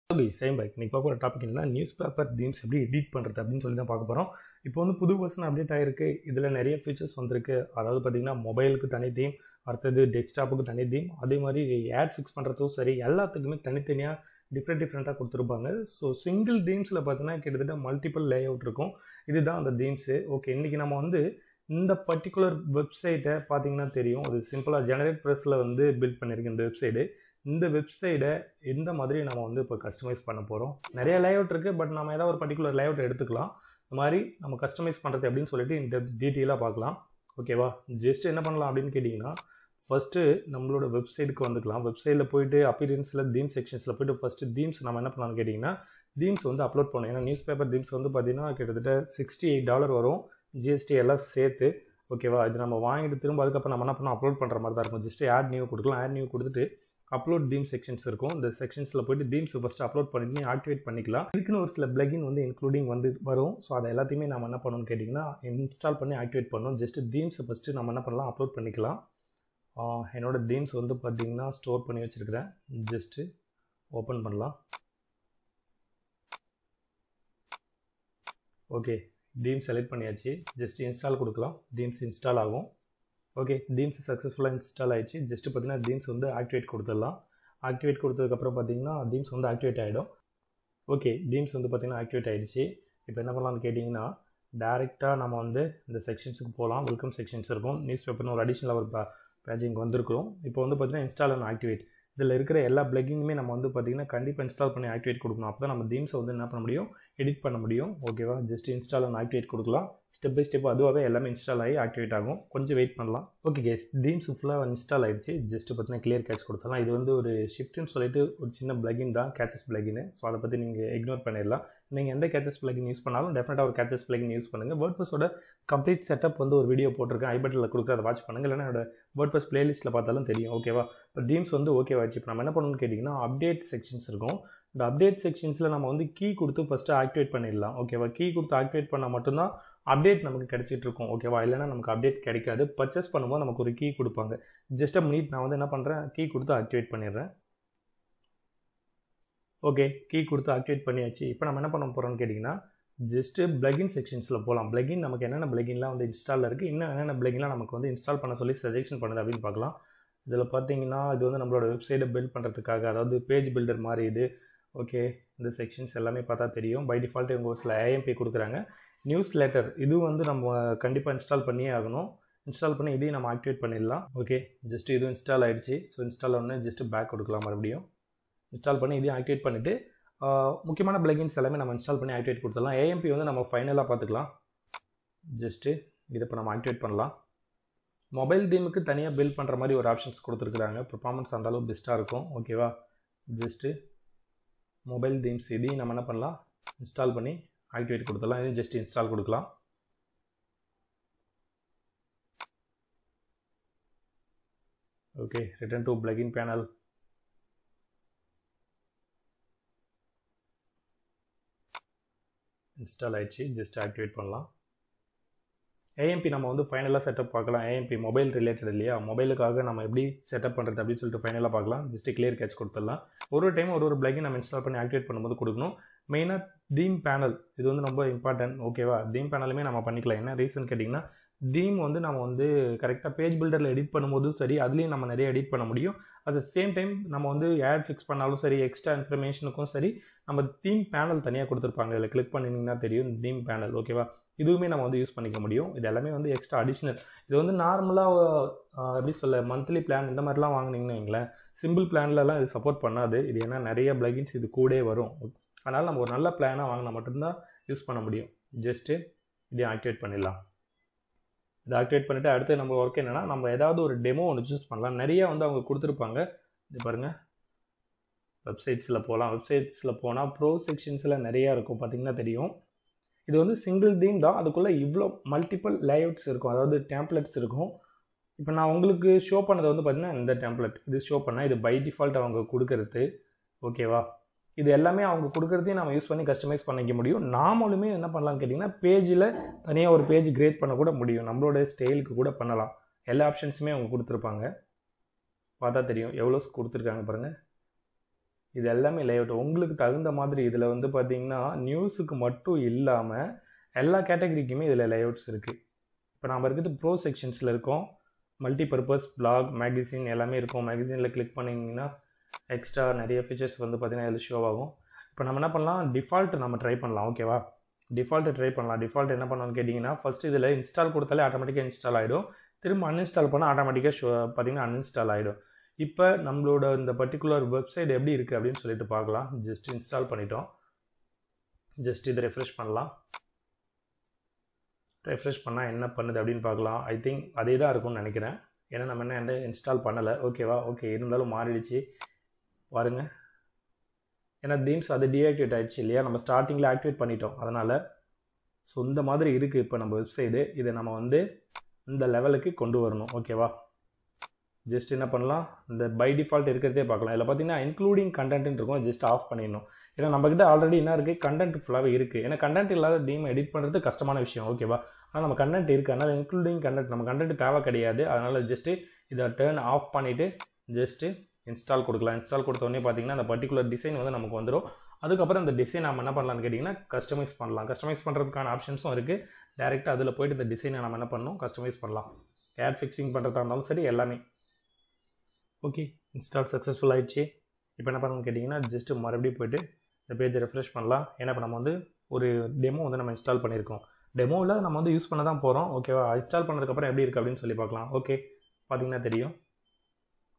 Same bike இன்னைக்கு பார்க்க போகிற டாபிக் என்னன்னா நியூஸ் பேப்பர் தீம்ஸ் எப்படி எடிட் பண்ணுறது அப்படின்னு சொல்லி தான் பார்க்க போகிறோம். இப்போ வந்து புது வெர்ஷன் அப்டேட் ஆகிருக்கு. இதில் நிறைய ஃபீச்சர்ஸ் வந்திருக்கு. அதாவது பார்த்திங்கன்னா மொபைலுக்கு தனி தீம், அடுத்தது டெஸ்க்டாப்புக்கு தனி தீம், அதே மாதிரி ஆட் ஃபிக்ஸ் பண்ணுறதும் சரி எல்லாத்துக்குமே தனித்தனியாக டிஃப்ரெண்ட்டாக கொடுத்துருப்பாங்க. ஸோ சிங்கிள் தீம்ஸில் பார்த்தீங்கன்னா கிட்டத்தட்ட மல்டிபிள் லே அவுட் இருக்கும். இதுதான் அந்த தீம்ஸு. ஓகே, இன்றைக்கி நம்ம வந்து இந்த பர்டிகுலர் வெப்சைட்டை பார்த்தீங்கன்னா தெரியும். அது சிம்பிளாக ஜெனரேட் ப்ரெஸ்ஸில் வந்து பில்ட் பண்ணியிருக்கு இந்த வெப்சைட்டு. இந்த வெப்சைட்டை எந்த மாதிரி நம்ம வந்து இப்போ கஸ்டமைஸ் பண்ண போகிறோம். நிறைய லேஅவுட் இருக்குது, பட் நம்ம ஏதாவது ஒரு பர்டிகுலர் லேஅவுட் எடுத்துக்கலாம். இந்த மாதிரி நம்ம கஸ்டமைஸ் பண்ணுறது அப்படின்னு சொல்லிட்டு இந்த டீட்டெயிலாக பார்க்கலாம். ஓகேவா? ஜஸ்ட் என்ன பண்ணலாம் அப்படின்னு கேட்டிங்கன்னா, ஃபஸ்ட்டு நம்மளோட வெப்சைட்டுக்கு வந்துக்கலாம். வெப்சைட்டில் போய்ட்டு அப்பீரியன்ஸில் தீம் செக்ஷன்ஸில் போய்ட்டு ஃபஸ்ட்டு தீம்ஸ் நம்ம என்ன பண்ணலாம்னு கேட்டிங்கன்னா, தீம்ஸ் வந்து அப்லோட் பண்ணணும். ஏன்னா நியூஸ் பேப்பர் தீம்ஸ் வந்து பார்த்திங்கன்னா கிட்டத்தட்ட $68 வரும், ஜிஎஸ்டி எல்லாம் சேர்த்து. ஓகேவா? இது நம்ம வாங்கிட்டு திரும்ப அதுக்கப்புறம் நம்ம என்ன பண்ணோம், அப்லோட் பண்ணுற மாதிரி தான் இருக்கும். ஜஸ்ட் ஆட் நியூ கொடுக்கலாம். ஆட் நியூ கொடுத்துட்டு அப்லோட் தீம் செக்ஷன்ஸ் இருக்கும். இந்த செக்ஷன்ஸில் போய்ட்டு தீம்ஸ் ஃபஸ்ட்டு அப்லோட் பண்ணிட்டு ஆக்டிவேட் பண்ணிக்கலாம். இதுக்குன்னு ஒரு சில பிளகின் வந்து இன்க்ளூடிங் வந்து வரும். ஸோ அதை எல்லாத்தையுமே நம்ம என்ன பண்ணணும்னு கேட்டிங்கன்னா இன்ஸ்டால் பண்ணி ஆக்டிவேட் பண்ணணும். ஜஸ்ட்டு தீம்ஸை ஃபஸ்ட்டு நம்ம என்ன பண்ணலாம், அப்லோட் பண்ணிக்கலாம். என்னோடய தீம்ஸ் வந்து பார்த்திங்கன்னா ஸ்டோர் பண்ணி வச்சுருக்கிறேன். ஜஸ்ட்டு ஓப்பன் பண்ணலாம். ஓகே, தீம் செலக்ட் பண்ணியாச்சு. ஜஸ்ட் இன்ஸ்டால் கொடுக்கலாம். தீம்ஸ் இன்ஸ்டால் ஆகும். ஓகே, தீம்ஸ் சக்ஸஸ்ஃபுல்லாக இன்ஸ்டால் ஆகிடுச்சு. ஜஸ்ட்டு பார்த்தீங்கன்னா தீம்ஸ் வந்து ஆக்டிவேட் கொடுத்துடலாம். ஆக்டிவேட் கொடுத்ததுக்கப்புறம் பார்த்தீங்கன்னா தீம்ஸ் வந்து ஆக்டிவேட் ஆகிடும். ஓகே, தீம்ஸ் வந்து பார்த்திங்கன்னா ஆக்டிவேட் ஆகிடுச்சு. இப்போ என்ன பண்ணலாம்னு கேட்டிங்கன்னா, டேரெக்டாக நம்ம வந்து இந்த செக்ஷன்ஸுக்கு போகலாம். வெல்கம் செக்ஷன்ஸ் இருக்கும். நியூஸ் பேப்பர்னு ஒரு அடிஷ்னலாக ஒரு பேஜ் இங்கே வந்திருக்கிறோம். இப்போ வந்து பார்த்திங்கன்னா இன்ஸ்டால் அண்ட் ஆக்டிவேட், இதில் இருக்கிற எல்லா பிளகிங்குமே நம்ம வந்து பார்த்திங்கன்னா கண்டிப்பாக இன்ஸ்டால் பண்ணி ஆக்டிவேட் கொடுக்கணும். அப்போ தான் நம்ம தீம்ஸை வந்து என்ன பண்ண முடியும், எடிட் பண்ண முடியும். ஓகேவா? ஜஸ்ட் இன்ஸ்டால் அண்ட் ஆக்டிவேட் கொடுக்கலாம். ஸ்டெப் பை ஸ்டெப் அதுவாகவே எல்லாமே இன்ஸ்டால் ஆகி ஆக்டிவேட் ஆகும். கொஞ்சம் வெயிட் பண்ணலாம். ஓகே கேஸ், தீம்ஸ் ஃபுல்லாக இன்ஸ்டால் ஆகிடுச்சு. ஜஸ்ட்டு பார்த்தீங்கன்னா கிளியர் கேட்ச் கொடுத்தலாம். இது வந்து ஒரு ஷிஃப்ட்னு சொல்லிட்டு ஒரு சின்ன பிளகின் தான், கேச்சஸ் பிளகின். ஸோ அதை பற்றி நீங்கள் இக்னோர் பண்ணிடலாம். நீங்கள் எந்த கேச்சஸ் பிளகின் யூஸ் பண்ணாலும் டெஃபினட்டாக ஒரு கேச்சஸ் பிளகின் யூஸ் பண்ணுங்கள். வேர்ட்ப்ரெஸ்ஸோட கம்ப்ளீட் செட்டப் வந்து ஒரு வீடியோ போட்டிருக்கேன், ஐ பட்டனில் கொடுக்குற அதை வாட்ச் பண்ணுங்கள். இல்லைனா என்னோட வேர்ட்ப்ரெஸ் பிளேலிஸ்ட்டில் பார்த்தாலும் தெரியும். ஓகேவா? இப்போ தீம்ஸ் வந்து ஓகேவாச்சு. இப்போ நம்ம என்ன பண்ணணும்னு கேட்டிங்கன்னா, அப்டேட் செக்ஷன்ஸ் இருக்கும். இந்த அப்டேட் செக்ஷன்ஸில் நம்ம வந்து கீ கொடுத்து ஃபஸ்ட்டு ஆக்டிவேட் பண்ணிடலாம். ஓகேவா? கீ கொடுத்து ஆக்டிவேட் பண்ணால் மட்டும்தான் அப்டேட் நமக்கு கிடைச்சிட்டு இருக்கும். ஓகேவா? இல்லைனா நமக்கு அப்டேட் கிடைக்காது. பர்ச்சேஸ் பண்ணும்போது நமக்கு ஒரு கீ கொடுப்பாங்க. ஜஸ்ட் மினிட், நான் வந்து என்ன பண்ணுறேன், கீ கொடுத்து ஆக்டிவேட் பண்ணிடுறேன். ஓகே, கீ கொடுத்து ஆக்டிவேட் பண்ணியாச்சு. இப்போ நம்ம என்ன பண்ண போகிறோம்னு கேட்டிங்கன்னா, ஜஸ்ட்டு பிளகின் செக்ஷன்ஸில் போகலாம். பிளகின் நமக்கு என்னென்ன பிளகின்லாம் வந்து இன்ஸ்டாலில் இருக்குது, இன்னும் என்னென்ன பிளகின்லாம் நமக்கு வந்து இன்ஸ்டால் பண்ண சொல்லி சஜெக்ஷன் பண்ணுது அப்படின்னு பார்க்கலாம். இதில் பார்த்தீங்கன்னா இது வந்து நம்மளோட வெப்சைட்டை பில்ட் பண்ணுறதுக்காக, அதாவது பேஜ் பில்டர் மாதிரி இது. ஓகே, இந்த செக்ஷன்ஸ் எல்லாமே பார்த்தா தெரியும். பை டிஃபால்ட்டு இவங்க ஒரு சில AMP கொடுக்குறாங்க. நியூஸ் லெட்டர் இது வந்து நம்ம கண்டிப்பாக இன்ஸ்டால் பண்ணியே ஆகணும். இன்ஸ்டால் பண்ணி இதையும் நம்ம ஆக்டிவேட் பண்ணிடலாம். ஓகே, ஜஸ்ட் இதுவும் இன்ஸ்டால் ஆகிடுச்சு. ஸோ இன்ஸ்டால் ஒன்று ஜஸ்ட்டு பேக் கொடுக்கலாம். மறுபடியும் இன்ஸ்டால் பண்ணி இதையும் ஆக்டிவேட் பண்ணிவிட்டு முக்கியமான பிளகின்ஸ் எல்லாமே நம்ம இன்ஸ்டால் பண்ணி ஆக்டிவேட் கொடுத்துடலாம். AMP வந்து நம்ம ஃபைனலாக பார்த்துக்கலாம். ஜஸ்ட்டு இதை இப்போ நம்ம ஆக்டிவேட் பண்ணலாம். மொபைல் தீமுக்கு தனியாக பில்ட் பண்ணுற மாதிரி ஒரு ஆப்ஷன்ஸ் கொடுத்துருக்குறாங்க. பர்ஃபார்மன்ஸ் அந்தளவு பெஸ்ட்டாக இருக்கும். ஓகேவா? ஜஸ்ட்டு மொபைல் தீம்ஸ் இதையும் நம்ம என்ன பண்ணலாம், இன்ஸ்டால் பண்ணி ஆக்டிவேட் கொடுத்துடலாம். இதையும் ஜஸ்ட் இன்ஸ்டால் கொடுக்கலாம். Okay, return to plugin panel. Install ஆகிடுச்சு. ஜஸ்ட் ஆக்டிவேட் பண்ணலாம். AMP நம்ம வந்து ஃபைனலாக செட்டப் பார்க்கலாம். AMP மொபைல் ரிலேட்டட் இல்லையா, மொபைலுக்காக நம்ம எப்படி செட்டப் பண்ணுறது அப்படின்னு சொல்லிட்டு ஃபைனலாக பார்க்கலாம். ஜஸ்ட்டு கிளியர் கேட்ச் கொடுத்துடலாம். ஒரு டைம் ஒரு பிளகின் நம்ம இன்ஸ்டால் பண்ணி ஆக்டிவேட் பண்ணும்போது கொடுக்கணும். மெயினாக தீம் பேனல் இது வந்து ரொம்ப இம்பார்ட்டன்ட். ஓகேவா? தீம் பேனலுமே நம்ம பண்ணிக்கலாம். என்ன ரீசன் கேட்டிங்கன்னா, தீம் வந்து நம்ம வந்து கரெக்டாக பேஜ் பில்டரில் எடிட் பண்ணும்போதும் சரி, அதுலேயும் நம்ம நிறைய எடிட் பண்ண முடியும். அட் த சேம் டைம் நம்ம வந்து ஆட் ஃபிக்ஸ் பண்ணாலும் சரி, எக்ஸ்ட்ரா இன்ஃபர்மேஷனுக்கும் சரி, நம்ம தீம் பேனல் தனியாக கொடுத்துருப்பாங்க. இதில் கிளிக் பண்ணிங்கன்னா தெரியும் தீம் பேனல். ஓகேவா? இதுவுமே நம்ம வந்து யூஸ் பண்ணிக்க முடியும். இது எல்லாமே வந்து எக்ஸ்ட்ரா அடிஷ்னல். இது வந்து நார்மலாக எப்படி சொல்ல, மந்த்லி பிளான் இந்த மாதிரிலாம் வாங்கினீங்கன்னு வைங்களேன், சிம்பிள் பிளான்லலாம் இது சப்போர்ட் பண்ணாது. இது ஏன்னா நிறைய பிளகின்ஸ் இது கூட வரும். அதனால் நம்ம ஒரு நல்ல பிளானாக வாங்கினா மட்டும்தான் யூஸ் பண்ண முடியும். ஜஸ்ட்டு இதை ஆக்டிவேட் பண்ணிடலாம். இதை ஆக்டிவேட் பண்ணிவிட்டு அடுத்து நம்ம ஒர்க் என்னென்னா, நம்ம ஏதாவது ஒரு டெமோ ஒன்று சூஸ் பண்ணலாம். நிறையா வந்து அவங்க கொடுத்துருப்பாங்க. இது பாருங்கள், வெப்சைட்ஸில் போகலாம். வெப்சைட்ஸில் போனால் ப்ரோ செக்ஷன்ஸில் நிறையா இருக்கும். பார்த்திங்கன்னா தெரியும். இது வந்து சிங்கிள் தீம் தான், அதுக்குள்ளே இவ்வளோ மல்டிபிள் லேஅவுட்ஸ் இருக்கும், அதாவது டெம்ப்ளெட்ஸ் இருக்கும். இப்போ நான் உங்களுக்கு ஷோ பண்ணது வந்து பார்த்திங்கன்னா இந்த டெம்ப்ளெட் இது ஷோ பண்ணால் இது பை டிஃபால்ட் அவங்க கொடுக்கறது. ஓகேவா? இது எல்லாமே அவங்க கொடுக்குறதையும் நம்ம யூஸ் பண்ணி கஸ்டமைஸ் பண்ணிக்க முடியும். நாமளுமே என்ன பண்ணலாம்னு கேட்டிங்கன்னா, பேஜில் தனியாக ஒரு பேஜ் கிரியேட் பண்ண கூட முடியும். நம்மளோட ஸ்டைலுக்கு கூட பண்ணலாம். எல்லா ஆப்ஷன்ஸுமே அவங்க கொடுத்துருப்பாங்க. பார்த்தா தெரியும் எவ்வளோ கொடுத்துருக்காங்க பாருங்கள். இது எல்லாமே லேஅவுட் உங்களுக்கு தகுந்த மாதிரி. இதில் வந்து பார்த்தீங்கன்னா நியூஸுக்கு மட்டும் இல்லாமல் எல்லா கேட்டகரிக்குமே இதில் லேஅவுட்ஸ் இருக்குது. இப்போ நாம் இருக்கிறது ப்ரோ செக்ஷன்ஸில் இருக்கோம். மல்டிபர்பஸ் பிளாக் மேகசின் எல்லாமே இருக்கும். மேகசினில் கிளிக் பண்ணிங்கன்னா எக்ஸ்ட்ரா நிறைய ஃபீச்சர்ஸ் வந்து பார்த்திங்கன்னா இதில் ஷோ ஆகும். இப்போ நம்ம என்ன பண்ணலாம், டிஃபால்ட் நம்ம ட்ரை பண்ணலாம். ஓகேவா, டிஃபால்ட்டு ட்ரை பண்ணலாம். டிஃபால்ட் என்ன பண்ணணும்னு கேட்டிங்கன்னா ஃபஸ்ட்டு இதில் இன்ஸ்டால் கொடுத்தாலே ஆட்டோமேட்டிக்காக இன்ஸ்டால் ஆகிடும். திரும்ப அன்இன்ஸ்டால் பண்ணால் ஆட்டோமேட்டிக்காக பார்த்திங்கன்னா அன்இன்ஸ்டால் ஆகிடும். இப்போ நம்மளோட இந்த பர்டிகுலர் வெப்சைட் எப்படி இருக்குது அப்படின்னு சொல்லிட்டு பார்க்கலாம். ஜஸ்ட் இன்ஸ்டால் பண்ணிட்டோம். ஜஸ்ட் இதை ரெஃப்ரெஷ் பண்ணலாம். ரெஃப்ரெஷ் பண்ணால் என்ன பண்ணுது அப்படின்னு பார்க்கலாம். ஐ திங்க் அதே தான் இருக்கும்னு நினைக்கிறேன். ஏன்னா நம்ம என்ன எந்த இன்ஸ்டால் பண்ணலை. ஓகேவா, ஓகே இருந்தாலும் மாறிடுச்சு பாருங்க. ஏன்னா தீம்ஸ் அது டீஆக்டிவேட் ஆகிடுச்சு இல்லையா, நம்ம ஸ்டார்டிங்கில் ஆக்டிவேட் பண்ணிட்டோம். அதனால் ஸோ இந்த மாதிரி இருக்குது இப்போ நம்ம வெப்சைடு. இதை நம்ம வந்து இந்த லெவலுக்கு கொண்டு வரணும். ஓகேவா, ஜஸ்ட் என்ன பண்ணலாம், இந்த பை டிஃபால்ட் இருக்கிறதே பார்க்கலாம். இதில் பார்த்தீங்கன்னா இன்க்ளூடிங் கண்டென்ட்னு இருக்கும். ஜஸ்ட் ஆஃப் பண்ணிடணும். ஏன்னா நம்மக்கிட்ட ஆல்ரெடி என்ன இருக்குது, கண்டென்ட் ஃபுல்லாகவே இருக்குது. ஏன்னா கண்டென்ட் இல்லாத தீம் எடிட் பண்ணுறது கஷ்டமான விஷயம். ஓகேவா, ஆனால் நம்ம கண்டென்ட் இருக்குது. அதனால் இன்க்ளூடிங் கண்டென்ட் நம்ம கண்டென்ட் தேவை கிடையாது. அதனால் ஜஸ்ட்டு இதை டர்ன் ஆஃப் பண்ணிவிட்டு ஜஸ்ட்டு இன்ஸ்டால் கொடுக்கலாம். இன்ஸ்டால் கொடுத்தோடனே பார்த்தீங்கன்னா அந்த பர்டிகுலர் டிசைன் வந்து நமக்கு வந்துடும். அதுக்கப்புறம் இந்த டிசைன் நம்ம என்ன பண்ணலாம்னு கேட்டிங்கன்னா கஸ்டமைஸ் பண்ணலாம். கஸ்டமைஸ் பண்ணுறதுக்கான ஆப்ஷன்ஸும் இருக்குது. டேரெக்டாக அதில் போய்ட்டு இந்த டிசைனை நம்ம என்ன பண்ணணும், கஸ்டமைஸ் பண்ணலாம். ஆட் ஃபிக்ஸிங் பண்ணுறதா இருந்தாலும் சரி, எல்லாமே ஓகே. இன்ஸ்டால் சக்ஸஸ்ஃபுல் ஆகிடுச்சு. இப்போ என்ன பண்ணணும்னு கேட்டிங்கன்னா ஜஸ்ட்டு மறுபடியும் போய்ட்டு இந்த பேஜை ரெஃப்ரெஷ் பண்ணலாம். ஏன்னா இப்போ நம்ம வந்து ஒரு டெமோ வந்து நம்ம இன்ஸ்டால் பண்ணியிருக்கோம். டெமோவில் நம்ம வந்து யூஸ் பண்ண தான் போகிறோம். ஓகேவா, இன்ஸ்டால் பண்ணதுக்கப்புறம் எப்படி இருக்குது அப்படின்னு சொல்லி பார்க்கலாம். ஓகே, பார்த்திங்கன்னா தெரியும்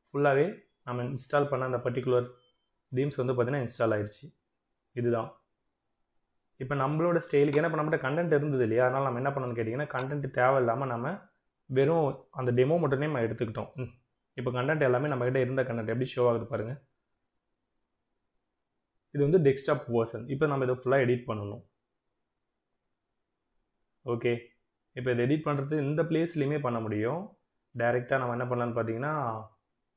ஃபுல்லாகவே நம்ம இன்ஸ்டால் பண்ண அந்த பர்டிகுலர் தீம்ஸ் வந்து பார்த்திங்கன்னா இன்ஸ்டால் ஆகிடுச்சு. இதுதான் இப்போ நம்மளோட ஸ்டைலுக்கு. ஏன்னா இப்போ நம்மகிட்ட கண்டென்ட் இருந்தது இல்லையா, அதனால் நம்ம என்ன பண்ணணும்னு கேட்டிங்கன்னா கண்டென்ட் தேவையில்லாமல் நம்ம வெறும் அந்த டெமோ மட்டுமே நம்ம எடுத்துக்கிட்டோம். இப்போ கண்டென்ட் எல்லாமே நம்மகிட்ட இருந்த கண்டென்ட் எப்படி ஷோ ஆகுது பாருங்கள். இது வந்து டெஸ்க்டாப் வெர்ஷன். இப்போ நம்ம இதை ஃபுல்லாக எடிட் பண்ணணும். ஓகே, இப்போ இதை எடிட் பண்ணுறது இந்த பிளேஸ்லையுமே பண்ண முடியும். டைரெக்டாக நம்ம என்ன பண்ணலான்னு பார்த்தீங்கன்னா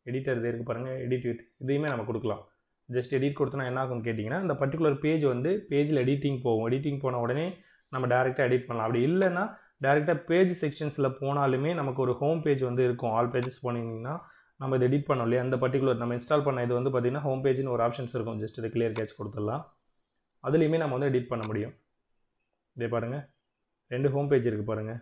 எடிட்டர் இது இருக்குது பாருங்கள், எடிட் வித் இதையுமே நம்ம கொடுக்கலாம். ஜஸ்ட் எடிட் கொடுத்தோன்னா என்ன ஆகும்னு கேட்டிங்கன்னா இந்த பர்டிகுலர் பேஜ் வந்து பேஜில் எடிட்டிங் போகும். எடிட்டிங் போன உடனே நம்ம டேரெக்டாக எடிட் பண்ணலாம். அப்படி இல்லைன்னா டேரெக்டாக பேஜ் செக்ஷன்ஸில் போனாலுமே நமக்கு ஒரு ஹோம் பேஜ் வந்து இருக்கும். ஆல் பேஜஸ் போனீங்கன்னா நம்ம இதை எடிட் பண்ணோம் இல்லையா, அந்த பர்டிகுலர் நம்ம இன்ஸ்டால் பண்ண இது வந்து பார்த்திங்கன்னா ஹோம் பேஜ்னு ஒரு ஆப்ஷன்ஸ் இருக்கும். ஜஸ்ட் இதை கிளியர் கேட்ச் கொடுத்துடலாம். அதுலேயுமே நம்ம வந்து எடிட் பண்ண முடியும். இதே பாருங்கள், 2 ஹோம் பேஜ் இருக்குது பாருங்கள்.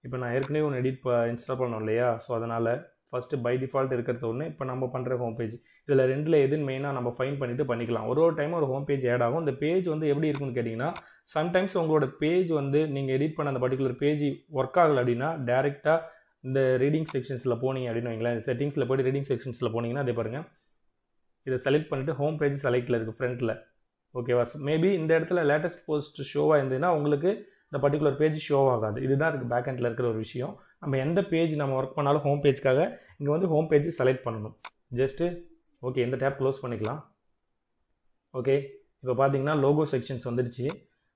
இப்போ நான் ஏற்கனவே ஒன்று இன்ஸ்டால் பண்ணோம் இல்லையா, ஸோ அதனால் ஃபஸ்ட்டு பை டிஃபால்ட் இருக்கிறது ஒன்று, இப்போ நம்ம பண்ணுற ஹோம் பேஜ். இதில் 2ல் எதுன்னு மெயினாக நம்ம ஃபைன் பண்ணிவிட்டு பண்ணிக்கலாம். ஒரு டைம் ஒரு ஹோம் பேஜ் ஆட் ஆகும். இந்த பேஜ் வந்து எப்படி இருக்குன்னு கேட்டிங்கன்னா சம்டைம்ஸ் உங்களோட பேஜ் வந்து நீங்கள் எடிட் பண்ண அந்த பர்டிகுலர் பேஜ் ஒர்க் ஆகலை அப்படின்னா டேரெக்டாக இந்த ரீடிங் செக்ஷன்ஸில் போனீங்க அப்படின்னு வைங்களேன், செட்டிங்ஸில் போய்ட்டு ரீடிங் செக்ஷன்ஸில் போனீங்கன்னா அதே பாருங்கள், இதை செலக்ட் பண்ணிவிட்டு ஹோம் பேஜ் செலக்டில் இருக்குது ஃப்ரண்ட்டில். ஓகேவா, மேபி இந்த இடத்துல லேட்டஸ்ட் போஸ்ட் ஷோவாக இருந்ததுன்னா உங்களுக்கு இந்த பர்டிகுலர் பேஜ் ஷோ ஆகாது. இதுதான் இருக்குது பேக் எண்டில் இருக்கிற ஒரு விஷயம். நம்ம எந்த பேஜ் நம்ம ஒர்க் பண்ணாலும் ஹோம் பேஜ்க்காக இங்கே வந்து ஹோம் பேஜ் செலக்ட் பண்ணணும். ஜஸ்ட்டு ஓகே, இந்த டேப் க்ளோஸ் பண்ணிக்கலாம். ஓகே, இப்போ பார்த்தீங்கன்னா லோகோ செக்ஷன்ஸ் வந்துடுச்சு.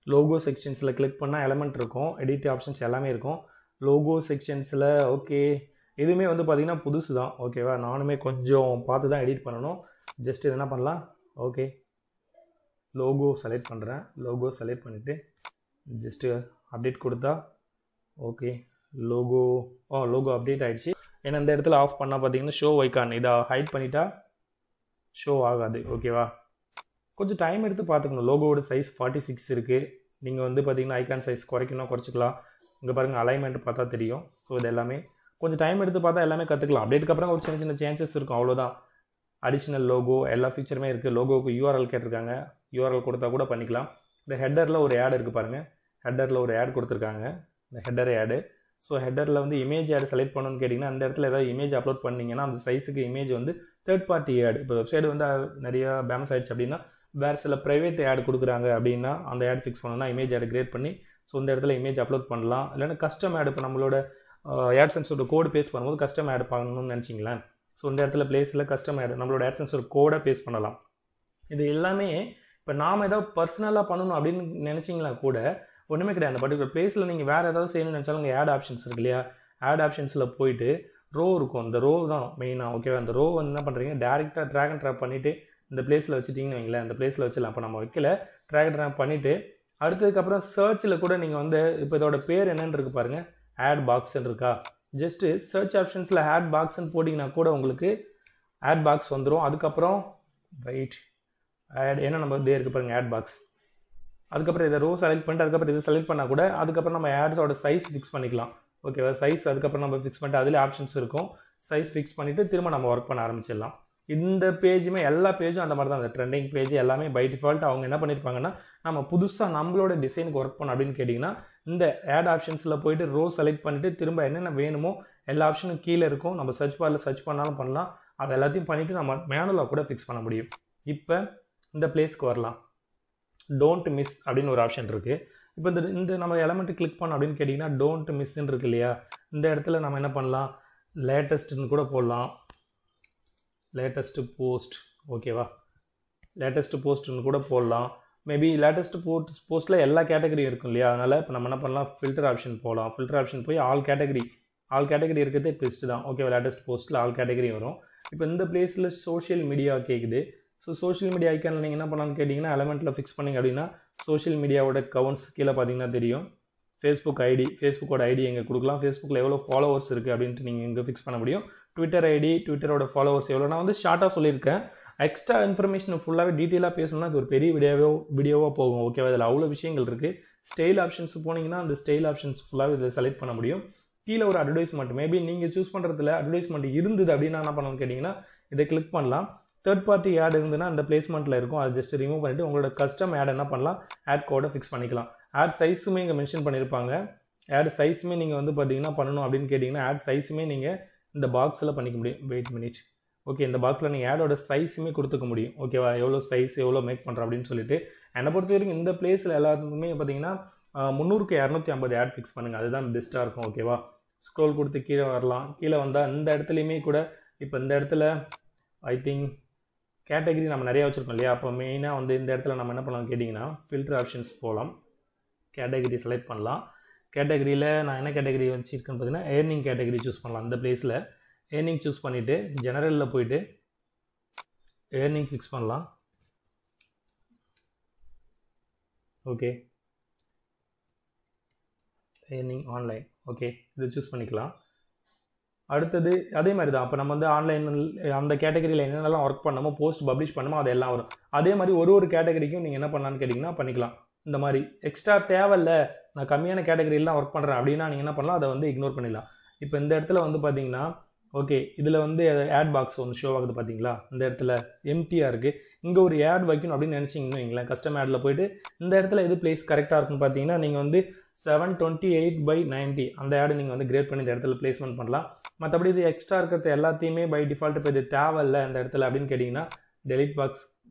லோகோ செக்ஷன்ஸில் கிளிக் பண்ணால் எலமெண்ட் இருக்கும், எடிட் ஆப்ஷன்ஸ் எல்லாமே இருக்கும். லோகோ செக்ஷன்ஸில் ஓகே, இதுவுமே வந்து பார்த்திங்கன்னா புதுசு தான். ஓகேவா, நானுமே கொஞ்சம் பார்த்து தான் எடிட் பண்ணணும். ஜஸ்ட் இது என்ன பண்ணலாம், ஓகே லோகோ செலக்ட் பண்ணுறேன். லோகோ செலக்ட் பண்ணிவிட்டு ஜஸ்ட்டு அப்டேட் கொடுத்தா ஓகே லோகோ அப்டேட் ஆகிடுச்சு. ஏன்னா இந்த இடத்துல ஆஃப் பண்ணால் பார்த்தீங்கன்னா ஷோ ஐகான் இதை ஹைட் பண்ணிட்டா ஷோ ஆகாது. ஓகேவா, கொஞ்சம் டைம் எடுத்து பார்த்துக்கணும். லோகோவோட சைஸ் 46 இருக்குது. நீங்கள் வந்து பார்த்திங்கன்னா ஐகான் சைஸ் குறைச்சிக்கலாம். இங்கே பாருங்கள் அலைன்மெண்ட் பார்த்தா தெரியும். ஸோ இது எல்லாமே கொஞ்சம் டைம் எடுத்து பார்த்தா எல்லாமே கற்றுக்கலாம். அப்டேட்டுக்கு அப்புறம் ஒரு சின்ன சேஞ்சஸ் இருக்கும், அவ்வளோதான். அடிஷ்னல் லோகோ எல்லா ஃபீச்சருமே இருக்குது. லோகோவுக்கு URL கேட்டிருக்காங்க, URL கொடுத்தா கூட பண்ணிக்கலாம். இந்த ஹெட்டரில் ஒரு ஆட் இருக்குது பாருங்கள், ஹெட்டரில் ஒரு ஆட் கொடுத்துருக்காங்க, இந்த ஹெட்டர் ஆடு. ஸோ ஹெட்டரில் வந்து இமேஜ் ஆட் செலக்ட் பண்ணணும்னு கேட்டிங்கன்னா அந்த இடத்துல ஏதாவது இமேஜ் அப்லோட் பண்ணிங்கன்னா அந்த சைஸுக்கு இமேஜ் வந்து தேர்ட் பார்ட்டி ஆட். இப்போ வெப்சைட் வந்து நிறையா பேமஸ் ஆகிடுச்சு அப்படின்னா வேறு சில ப்ரைவேட் ஆட் கொடுக்குறாங்க அப்படின்னா அந்த ஆட் ஃபிக்ஸ் பண்ணணும்னா இமேஜ் ஆட் கிரியேட் பண்ணி ஸோ இந்த இடத்துல இமேஜ் அப்லோட் பண்ணலாம். இல்லைன்னா கஸ்டம் ஆட், இப்போ நம்மளோட AdSense கோடு பேஸ்ட் பண்ணும்போது கஸ்டம் ஆட் பண்ணணும்னு நினச்சிங்களேன். ஸோ இந்த இடத்துல பிளேஸில் கஸ்டம் ஆட் நம்மளோட AdSense கோடை பேஸ்ட் பண்ணலாம். இது எல்லாமே இப்போ நாம் ஏதாவது பர்சனலாக பண்ணணும் அப்படின்னு நினச்சிங்களா கூட ஒன்றுமே கிடையாது. அந்த பர்டிகுலர் பிளேஸில் நீங்கள் வேறு ஏதாவது செய்யணும்னு நினச்சாலும் இங்கே ஆட் ஆப்ஷன்ஸ் இருக்கு இல்லையா, ஆட் ஆப்ஷன்ஸில் போயிட்டு ரோ இருக்கும். இந்த ரோ தான் மெயினாக. ஓகேவா, அந்த ரோ வந்து என்ன பண்ணுறீங்க, டேரெக்டாக ட்ராக் அண்ட் ட்ராப் பண்ணிவிட்டு இந்த பிளேஸில் வச்சுட்டிங்கன்னு வைங்களேன், அந்த பிளேஸில் வச்சிடலாம். அப்போ நம்ம வைக்கல, ட்ராக் அண்ட் ட்ராப் பண்ணிவிட்டு அடுத்ததுக்கப்புறம் சர்ச்சில் கூட நீங்கள் வந்து இப்போ இதோட பேர் என்னென்னு இருக்குது பாருங்கள், ஆட் பாக்ஸ்ன்னு இருக்கா, ஜஸ்ட்டு சர்ச் ஆப்ஷன்ஸில் ஆட் பாக்ஸ்ன்னு போட்டிங்கன்னா கூட உங்களுக்கு ஆட் பாக்ஸ் வந்துடும். அதுக்கப்புறம் ரைட் ஆட் என்ன நம்ம இதே இருக்குது பாருங்கள் ஆட் பாக்ஸ். அதுக்கப்புறம் இதை ரோ செலக்ட் பண்ணிட்டு அதுக்கப்புறம் இதை செலக்ட் பண்ணால் கூட அதுக்கப்புறம் நம்ம ஆட்ஸோட சைஸ் ஃபிக்ஸ் பண்ணிக்கலாம். ஓகேவா, சைஸ் அதுக்கப்புறம் நம்ம ஃபிக்ஸ் பண்ணிட்டு அதில் ஆப்ஷன்ஸ் இருக்கும். சைஸ் ஃபிக்ஸ் பண்ணிவிட்டு திரும்ப நம்ம ஒர்க் பண்ண ஆரம்பிச்சிடலாம். இந்த பேஜுமே எல்லா பேஜும் அந்த மாதிரி தான். அந்த ட்ரெண்டிங் பேஜ் எல்லாமே பை டிஃபால்ட் அவங்க என்ன பண்ணியிருப்பாங்கன்னா நம்ம புதுசாக நம்மளோட டிசைனுக்கு ஒர்க் பண்ணோம் அப்படின்னு கேட்டிங்கன்னா இந்த ஆட் ஆப்ஷன்ஸில் போய்ட்டு ரோ செலக்ட் பண்ணிவிட்டு திரும்ப என்னென்ன வேணுமோ எல்லா ஆப்ஷனும் கீழே இருக்கும். நம்ம சர்ச் பாரில் சர்ச் பண்ணாலும் பண்ணலாம். அது எல்லாத்தையும் பண்ணிவிட்டு நம்ம மேனுவலாக கூட ஃபிக்ஸ் பண்ண முடியும். இப்போ இந்த பிளேஸ்க்கு வரலாம். டோன்ட் மிஸ் அப்படின்னு ஒரு ஆப்ஷன் இருக்குது. இப்போ இந்த நம்ம எலமெண்ட்டு கிளிக் பண்ணோம் அப்படின்னு கேட்டிங்கன்னா டோன்ட் மிஸ்ன்னு இருக்கு இல்லையா, இந்த இடத்துல நம்ம என்ன பண்ணலாம், லேட்டஸ்ட்டுன்னு கூட போடலாம். லேட்டஸ்ட்டு போஸ்ட், ஓகேவா, லேட்டஸ்ட்டு போஸ்ட்டுன்னு கூட போடலாம். மேபி லேட்டஸ்ட்டு போஸ்ட்டில் எல்லா கேட்டகரியும் இருக்கும் இல்லையா, அதனால் இப்போ நம்ம என்ன பண்ணலாம், ஃபில்டர் ஆப்ஷன் போகலாம். ஃபில்டர் ஆப்ஷன் போய் ஆல் கேட்டகரி இருக்கிறதே பெஸ்ட்டு தான். ஓகேவா, லேட்டஸ்ட் போஸ்ட்டில் ஆல் கேட்டகரி வரும். இப்போ இந்த பிளேஸில் சோஷியல் மீடியா கேட்குது. ஸோ சோஷியல் மீடியா ஐக்கானில் நீங்கள் என்ன பண்ணலாம்னு கேட்டிங்கன்னா எலமெண்ட்டில் ஃபிக்ஸ் பண்ணிங்க அப்படின்னா சோஷியல் மீடியாவோட கவுண்ட்ஸ் கீழே பார்த்தீங்கன்னா தெரியும். ஃபேஸ்புக்கோட ஐடி எங்கே கொடுக்கலாம், ஃபேஸ்புக்கில் எவ்வளோ ஃபாலோவர்ஸ் இருக்குது அப்படின்ட்டு நீங்கள் இங்கே ஃபிக்ஸ் பண்ண முடியும். ட்விட்டர் ஐடி, ட்விட்டரோட ஃபாலோவர்ஸ் எவ்வளோ. நான் வந்து ஷார்ட்டாக சொல்லியிருக்கேன். எக்ஸ்ட்ரா இன்ஃபர்மேஷன் ஃபுல்லாகவே டீட்டெயிலாக பேசணும்னா அது ஒரு பெரிய வீடியோவாக போகும். ஓகேவா, இதில் அவ்வளோ விஷயங்கள் இருக்குது. ஸ்டைல் ஆப்ஷன்ஸ் போனீங்கன்னா அந்த ஸ்டைல் ஆப்ஷன்ஸ் ஃபுல்லாகவே இதில் செலக்ட் பண்ண முடியும். கீழே ஒரு அட்வர்டைஸ்மெண்ட், மேபி நீங்கள் சூஸ் பண்ணுறதுல அட்வர்டைஸ்மெண்ட் இருந்தது அப்படின்னா என்ன பண்ணணும்னு கேட்டிங்கன்னா இதை கிளிக் பண்ணலாம். தேர்ட் பார்ட்டி ஆட் இருந்ததுன்னா அந்த பிளேஸ்மெண்ட்டில் இருக்கும். அதை ஜஸ்ட் ரிமூவ் பண்ணிவிட்டு உங்களோட கஸ்டம் ஆட் என்ன பண்ணலாம், ஆட் கோடை ஃபிக்ஸ் பண்ணிக்கலாம். ஆட் சைஸுமே இங்கே மென்ஷன் பண்ணியிருப்பாங்க. ஆட் சைஸுமே நீங்கள் வந்து பார்த்தீங்கன்னா பண்ணணும் அப்படின்னு கேட்டிங்கன்னா ஆட் சைஸுமே நீங்கள் இந்த பாக்ஸில் பண்ணிக்க முடியும். Wait minute. ஓகே, இந்த பாக்ஸில் நீங்கள் ஆடோட சைஸுமே கொடுத்துக்க முடியும். ஓகேவா, எவ்வளோ சைஸ் எவ்வளோ மேக் பண்ணுறோம் அப்படின்னு சொல்லிட்டு. என்னை பொறுத்த வரைக்கும் இந்த பிளேஸில் எல்லாத்துக்குமே பார்த்தீங்கன்னா 300க்கு 250 ஆட் ஃபிக்ஸ் பண்ணுங்கள். அதுதான் பெஸ்ட்டாக இருக்கும். ஓகேவா, ஸ்க்ரோல் கொடுத்து கீழே வரலாம். கீழே வந்தால் இந்த இடத்துலையுமே கூட இப்போ இந்த இடத்துல ஐ திங்க் கேட்டகரி நம்ம நிறையா வச்சுருக்கோம் இல்லையா, அப்போ மெயினாக வந்து இந்த இடத்துல நம்ம என்ன பண்ணலாம் கேட்டிங்கன்னா ஃபில்டர் ஆப்ஷன்ஸ் போகலாம். கேட்டகரி செலக்ட் பண்ணலாம். கேட்டகரியில் நான் என்ன கேட்டகரி வச்சுருக்கேன்னு பார்த்தீங்கன்னா ஏர்னிங் கேட்டகரி சூஸ் பண்ணலாம். இந்த பிளேஸில் ஏர்னிங் சூஸ் பண்ணிவிட்டு ஜெனரலில் போயிட்டு ஏர்னிங் ஃபிக்ஸ் பண்ணலாம். Okay, earning online. ஓகே, இது சூஸ் பண்ணிக்கலாம். அடுத்தது அதே மாதிரி தான். அப்போ நம்ம வந்து ஆன்லைன் அந்த கேட்டகரியில் என்னென்னலாம் ஒர்க் பண்ணமோ போஸ்ட் பப்ளிஷ் பண்ணுமோ அதெல்லாம் வரும். அதே மாதிரி ஒரு கேட்டகரிக்கும் நீங்கள் என்ன பண்ணலான்னு கேட்டிங்கன்னா பண்ணிக்கலாம். இந்த மாதிரி எக்ஸ்ட்ரா தேவையில்லை, நான் கம்மியான கேட்டகரியெல்லாம் ஒர்க் பண்ணுறேன் அப்படின்னா நீங்கள் என்ன பண்ணலாம், அதை வந்து இக்னோர் பண்ணிடலாம். இப்போ இந்த இடத்துல வந்து பார்த்தீங்கன்னா ஓகே, இதில் வந்து ஆட் பாக்ஸ் ஒன்று ஷோ ஆகுது பார்த்தீங்களா, இந்த இடத்துல எம்டியாக இருக்குது. இங்கே ஒரு ஆட் வைக்கணும் அப்படின்னு நினச்சிங்கன்னு வைங்களேன். கஸ்டம் ஆடில் போய்ட்டு இந்த இடத்துல எது பிளேஸ் கரெக்டாக இருக்குன்னு பார்த்தீங்கன்னா நீங்கள் வந்து 728/90 அந்த ஆடை நீங்கள் வந்து கிரேட் பண்ணி இந்த இடத்துல பிளேஸ்மெண்ட் பண்ணலாம். மற்றபடி இது எக்ஸ்ட்ரா இருக்கிறது எல்லாத்தையுமே பை டிஃபால்ட் இப்போ இது தேவையில்லை இந்த இடத்துல அப்படின்னு கேட்டிங்கன்னா டெலிட் பாக்ஸ்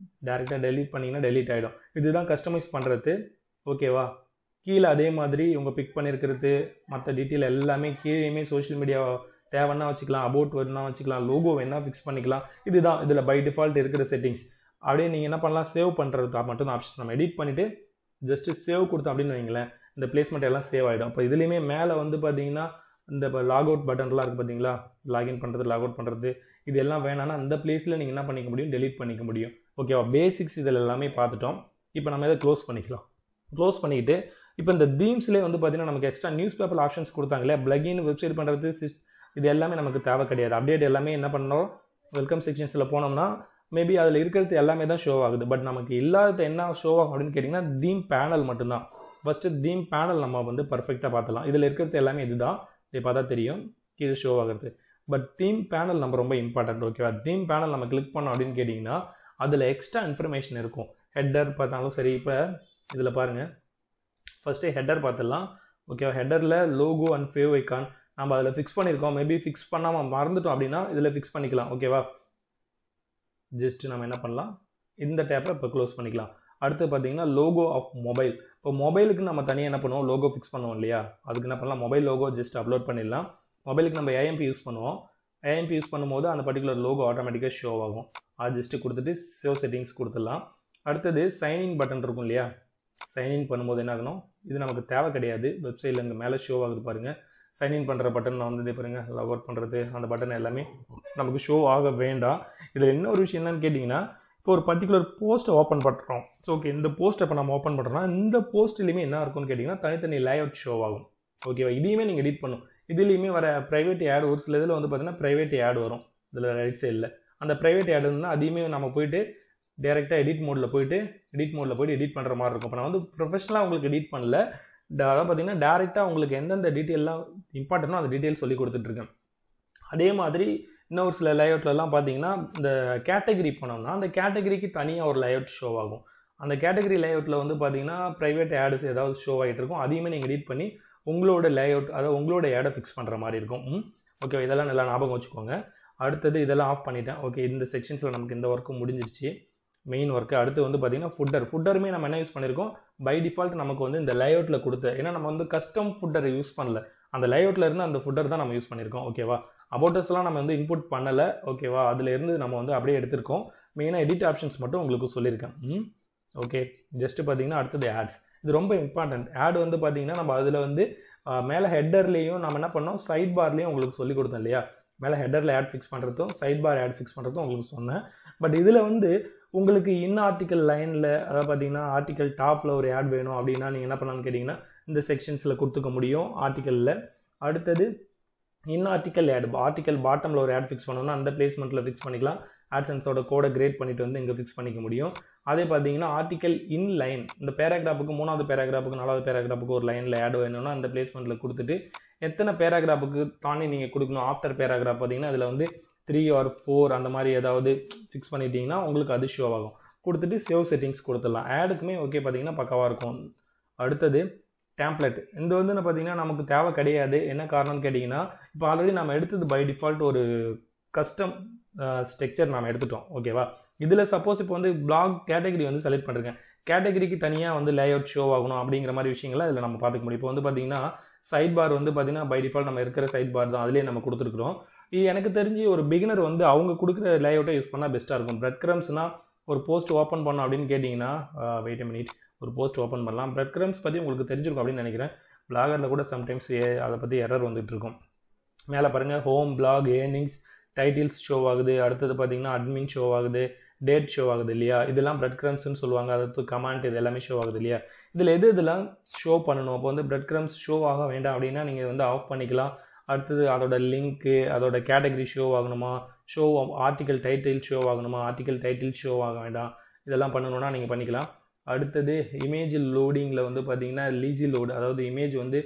டேரெக்டாக டெலிட் பண்ணிங்கன்னா டெலிட் ஆகிடும். இதுதான் கஸ்டமைஸ் பண்ணுறது. ஓகேவா, கீழே அதே மாதிரி உங்கள் பிக் பண்ணியிருக்கிறது மற்ற டீட்டெயில் எல்லாமே கீழேயுமே சோஷியல் மீடியா தேவைன்னா வச்சுக்கலாம், அபவுட் வேணுன்னா வச்சுக்கலாம், லோகோ வேணால் ஃபிக்ஸ் பண்ணிக்கலாம். இதுதான் இதில் பை டிஃபால்ட் இருக்கிற செட்டிங்ஸ். அப்படியே நீங்கள் என்ன பண்ணலாம், சேவ் பண்ணுறதுக்காக மட்டும் தான் ஆப்ஷன். நம்ம எடிட் பண்ணிவிட்டு ஜஸ்ட்டு சேவ் கொடுத்தோம் அப்படின்னு வைங்களேன், இந்த பிளேஸ்மெண்ட் எல்லாம் சேவ் ஆகிடும். இப்போ இதுலேயுமே மேலே வந்து பார்த்தீங்கன்னா இந்த இப்போ லாக் அவுட் பட்டன்லாம் இருக்குது பார்த்தீங்களா, லாகின் பண்ணுறது லாக் அவுட் பண்ணுறது, இது எல்லாம் வேணான்னா இந்த பிளேஸில் நீங்கள் என்ன பண்ணிக்க முடியும், டெலிட் பண்ணிக்க முடியும். ஓகேவா, பேசிக்ஸ் இதில் எல்லாமே பார்த்துட்டோம். இப்போ நம்ம இதை க்ளோஸ் பண்ணிக்கலாம். க்ளோஸ் பண்ணிவிட்டு இப்போ இந்த தீம்ஸ்லேயே வந்து பார்த்தீங்கன்னா நமக்கு எக்ஸ்ட்ரா நியூஸ் பேப்பர் ஆப்ஷன்ஸ் கொடுத்தாங்களே, பிளகின் வெப்சைட் பண்ணுறது இது எல்லாமே நமக்கு தேவை கிடையாது. அப்டேட் எல்லாமே என்ன பண்ணோம், வெல்கம் செக்ஷன்ஸில் போனோம்னா மேபி அதில் இருக்கிறது எல்லாமே தான் ஷோ ஆகுது. பட் நமக்கு இல்லாதது என்ன ஷோ ஆகும் அப்படின்னு கேட்டிங்கன்னா தீம் பேனல் மட்டும்தான். ஃபஸ்ட்டு தீம் பேனல் நம்ம வந்து பர்ஃபெக்டாக பார்த்துலாம். இதில் இருக்கிறது எல்லாமே இதுதான், இதை பார்த்தா தெரியும் கீழே ஷோ ஆகிறது. பட் தீம் பேனல் நம்ம ரொம்ப இம்பார்ட்டன்ட். ஓகேவா, தீம் பேனல் நம்ம கிளிக் பண்ணோம் அப்படின்னு கேட்டிங்கன்னா அதில் எக்ஸ்ட்ரா இன்ஃபர்மேஷன் இருக்கும். ஹெட்டர் பார்த்தாலும் சரி, இப்போ இதில் பாருங்கள், ஃபஸ்ட்டு ஹெட்டர் பார்த்துடலாம். ஓகேவா, ஹெட்டரில் லோகோ அண்ட் ஃபேவ் ஐக்கான் நம்ம அதில் ஃபிக்ஸ் பண்ணியிருக்கோம். மேபி ஃபிக்ஸ் பண்ணாமல் மறந்துட்டோம் அப்படின்னா இதில் ஃபிக்ஸ் பண்ணிக்கலாம். ஓகேவா, ஜஸ்ட் நம்ம என்ன பண்ணலாம், இந்த டேப்பை இப்போ க்ளோஸ் பண்ணிக்கலாம். அடுத்து பார்த்தீங்கன்னா லோகோ ஆஃப் மொபைல். இப்போ மொபைலுக்கு நம்ம தனியாக என்ன பண்ணுவோம், லோகோ ஃபிக்ஸ் பண்ணுவோம் இல்லையா, அதுக்கு என்ன பண்ணலாம், மொபைல் லோகோ ஜஸ்ட் அப்லோட் பண்ணிடலாம். மொபைலுக்கு நம்ம ஏஎம்பி யூஸ் பண்ணுவோம். ஏஎம்பி யூஸ் பண்ணும்போது அந்த பர்டிகுலர் லோகோ ஆட்டோமேட்டிக்காக ஷோ ஆகும். அது ஜஸ்ட்டு கொடுத்துட்டு சேவ் செட்டிங்ஸ் கொடுத்துடலாம். அடுத்தது சைன்இன் பட்டன் இருக்கும் இல்லையா, சைன்இன் பண்ணும்போது என்ன ஆகணும், இது நமக்கு தேவை கிடையாது. வெப்சைட்டில் இங்கே மேலே ஷோ ஆகுது பாருங்கள், சைன்இன் பண்ணுற பட்டன் நான் வந்து பாருங்கள், லாக் அவுட் பண்ணுறது அந்த பட்டன் எல்லாமே நமக்கு ஷோ ஆக வேண்டாம். இதில் என்ன ஒரு விஷயம் என்னன்னு கேட்டிங்கன்னா, இப்போ ஒரு பர்டிகுலர் போஸ்ட்டை ஓப்பன் பண்ணுறோம். ஸோ ஓகே, இந்த போஸ்ட்டை இப்போ நம்ம ஓப்பன் பண்ணுறோம்னா இந்த போஸ்ட்லேயுமே என்ன இருக்கும்னு கேட்டிங்கன்னா தனித்தனி லேஅவுட் ஷோ ஆகும். ஓகேவா, இதையுமே நீங்கள் எடிட் பண்ணும். இதுலேயுமே வர ப்ரைவேட் ஆட் ஒரு சில இதில் வந்து பார்த்தீங்கன்னா ப்ரைவேட் ஆட் வரும். இதில் ரைட் சைடில் அந்த ப்ரைவேட் ஆட் இருந்தால் அதையுமே நம்ம போயிட்டு டேரெக்டாக எடிட் மோடில் போயிட்டு எடிட் பண்ணுற மாதிரி இருக்கும். இப்போ நான் வந்து ப்ரொஃபஷனலாக உங்களுக்கு எடிட் பண்ணல, அதாவது பார்த்தீங்கன்னா டேரெக்டாக உங்களுக்கு எந்தெந்த டீட்டெயிலாம் இம்பார்ட்டன்ட்டோ அந்த டீட்டெயில் சொல்லி கொடுத்துட்ருக்கேன். அதே மாதிரி இன்னொரு சில லேஅவுட்லலாம் பார்த்தீங்கன்னா இந்த கேட்டகரி போனோம்னா அந்த கேட்டகரிக்கு தனியாக ஒரு லேஅவுட் ஷோ ஆகும். அந்த கேட்டகரி லேஅவுட்டில் வந்து பார்த்தீங்கன்னா ப்ரைவேட் ஆட்ஸ் ஏதாவது ஷோ ஆகிட்டு இருக்கும். அதையுமே நீங்கள் எடிட் பண்ணி உங்களோட லேஅவுட், அதாவது உங்களோட ஆடை ஃபிக்ஸ் பண்ணுற மாதிரி இருக்கும். ஓகே, இதெல்லாம் நல்லா ஞாபகம் வச்சுக்கோங்க. அடுத்தது இதெல்லாம் ஆஃப் பண்ணிட்டேன். ஓகே, இந்த செக்ஷன்ஸில் நமக்கு இந்த ஒர்க்கு முடிஞ்சிருச்சு, மெயின் ஒர்க்கு. அடுத்து வந்து பார்த்தீங்கன்னா ஃபுட்டருமே நம்ம என்ன யூஸ் பண்ணியிருக்கோம், பை டிஃபால்ட் நமக்கு வந்து இந்த லேஅவுட்டில் கொடுத்த, ஏன்னா நம்ம வந்து கஸ்டம் ஃபுட்டர் யூஸ் பண்ணல, அந்த லேஅவுட்டில் இருந்து அந்த ஃபுட்டர் தான் நம்ம யூஸ் பண்ணியிருக்கோம். ஓகேவா, அபவுட்டஸ்லாம் நம்ம வந்து இன்புட் பண்ணலை. ஓகேவா, அதிலேருந்து நம்ம வந்து அப்படியே எடுத்திருக்கோம். மெயினாக எடிட் ஆப்ஷன்ஸ் மட்டும் உங்களுக்கு சொல்லியிருக்கேன். ஓகே, ஜஸ்ட்டு பார்த்தீங்கன்னா அடுத்தது ஆட்ஸ். இது ரொம்ப இம்பார்ட்டன்ட். ஆட் வந்து பார்த்தீங்கன்னா நம்ம அதில் வந்து மேலே ஹெட்டர்லேயும் நம்ம என்ன பண்ணோம், சைட் பார்லேயும் உங்களுக்கு சொல்லி கொடுத்தோம் இல்லையா. மேலே ஹெட்டரில் ஆட் ஃபிக்ஸ் பண்ணுறதும் சைட் பார் ஆட் ஃபிக்ஸ் பண்ணுறதும் உங்களுக்கு சொன்னேன். பட் இதில் வந்து உங்களுக்கு ஆர்டிக்கல் லைனில், அதாவது பார்த்தீங்கன்னா ஆர்டிக்கல் டாப்பில் ஒரு ஆட் வேணும் அப்படின்னா நீங்கள் என்ன பண்ணலான்னு கேட்டிங்கன்னா இந்த செக்ஷன்ஸில் கொடுத்துக்க முடியும் ஆர்டிக்கலில். அடுத்தது ஆர்டிக்கல் ஆட், ஆர்டிக்கல் பாட்டமில் ஒரு ஆட் ஃபிக்ஸ் பண்ணணும்னா அந்த பிளேஸ்மெண்ட்டில் ஃபிக்ஸ் பண்ணிக்கலாம். ஆட்சன்ஸோட கோடை கிரியேட் பண்ணிட்டு வந்து இங்கே ஃபிக்ஸ் பண்ணிக்க முடியும். அதே பார்த்தீங்கன்னா ஆர்டிக்கல் இன் லைன், இந்த பேராகிராஃபுக்கு 3வது பேராகிராஃபுக்கு 4வது பேராகிராஃபுக்கு ஒரு லைனில் ஆட் வேணும்னா அந்த பிளேஸ்மெண்ட்டில் கொடுத்துட்டு எத்தனை பேராகிராஃபுக்கு தாண்டி நீங்கள் கொடுக்கணும், ஆஃப்டர் பேராகிராஃப் பார்த்தீங்கன்னா இதில் வந்து 3 or 4 அந்த மாதிரி ஏதாவது ஃபிக்ஸ் பண்ணிட்டீங்கன்னா உங்களுக்கு அது ஷோ ஆகும். கொடுத்துட்டு சேவ் செட்டிங்ஸ் கொடுத்துடலாம். ஆடுக்குமே ஓகே பார்த்தீங்கன்னா பக்காவாக இருக்கும். அடுத்தது டேம்ப்ளெட். இந்த வந்து பார்த்தீங்கன்னா நமக்கு தேவை கிடையாது. என்ன காரணம்னு கேட்டிங்கன்னா இப்போ ஆல்ரெடி நம்ம எடுத்தது பை டிஃபால்ட் ஒரு கஸ்டம் ஸ்ட்ரக்சர் நாம் எடுத்துட்டோம். ஓகேவா, இதில் சப்போஸ் இப்போ வந்து பிளாக் கேட்டகரி வந்து செலக்ட் பண்ணிருக்கேன், கேட்டகரிக்கு தனியாக வந்து லேஅவுட் ஷோ ஆகணும் அப்படிங்கிற மாதிரி விஷயங்களை இதில் நம்ம பார்த்துக்க முடியும். இப்போ வந்து பார்த்தீங்கன்னா சைட் பார் வந்து பார்த்தீங்கன்னா பை டிஃபால்ட் நம்ம இருக்கிற சைட் பார் தான், அதிலே நம்ம கொடுத்துருக்குறோம். இது எனக்கு தெரிஞ்சு ஒரு பிகினர் வந்து அவங்க கொடுக்குற லேஅவுட்டை யூஸ் பண்ணால் பெஸ்ட்டாக இருக்கும். பிரெட் கிரம்ஸ்னால் ஒரு போஸ்ட் ஓப்பன் பண்ணோம் அப்படின்னு கேட்டிங்கன்னா, வெயிட் a minute, ஒரு போஸ்ட் ஓப்பன் பண்ணலாம். பிரெட் கிரம்ஸ் பற்றி உங்களுக்கு தெரிஞ்சிருக்கும் அப்படின்னு நினைக்கிறேன். பிளாகரில் கூட சம்டைம்ஸ் அதை பற்றி எரர் வந்துட்டு இருக்கும். மேலே பாருங்கள், home, blog, earnings, titles show ஆகுது. அடுத்தது பார்த்தீங்கன்னா அட்மின் ஷோ ஆகுது, டேட் ஷோ ஆகுது இல்லையா. இதெல்லாம் பிரெட் கிரம்ஸ்ன்னு சொல்லுவாங்க. அடுத்து கமெண்ட், இது எல்லாமே ஷோ ஆகுது இல்லையா. இதில் இதெல்லாம் ஷோ பண்ணணும். அப்போ வந்து பிரெட் கிரம்ஸ் ஷோ ஆக வேண்டாம் அப்படின்னா நீங்கள் வந்து ஆஃப் பண்ணிக்கலாம். அடுத்தது அதோட லிங்க்கு, அதோட கேட்டகரி ஷோ ஆகணுமா, ஆர்டிக்கல் டைட்டில் ஷோ ஆகணுமா, ஆர்டிக்கல் டைட்டில் ஷோ ஆக வேண்டாம், இதெல்லாம் பண்ணணுன்னா நீங்கள் பண்ணிக்கலாம். அடுத்தது இமேஜ் லோடிங்கில் வந்து பார்த்தீங்கன்னா லீசி லோடு, அதாவது இமேஜ் வந்து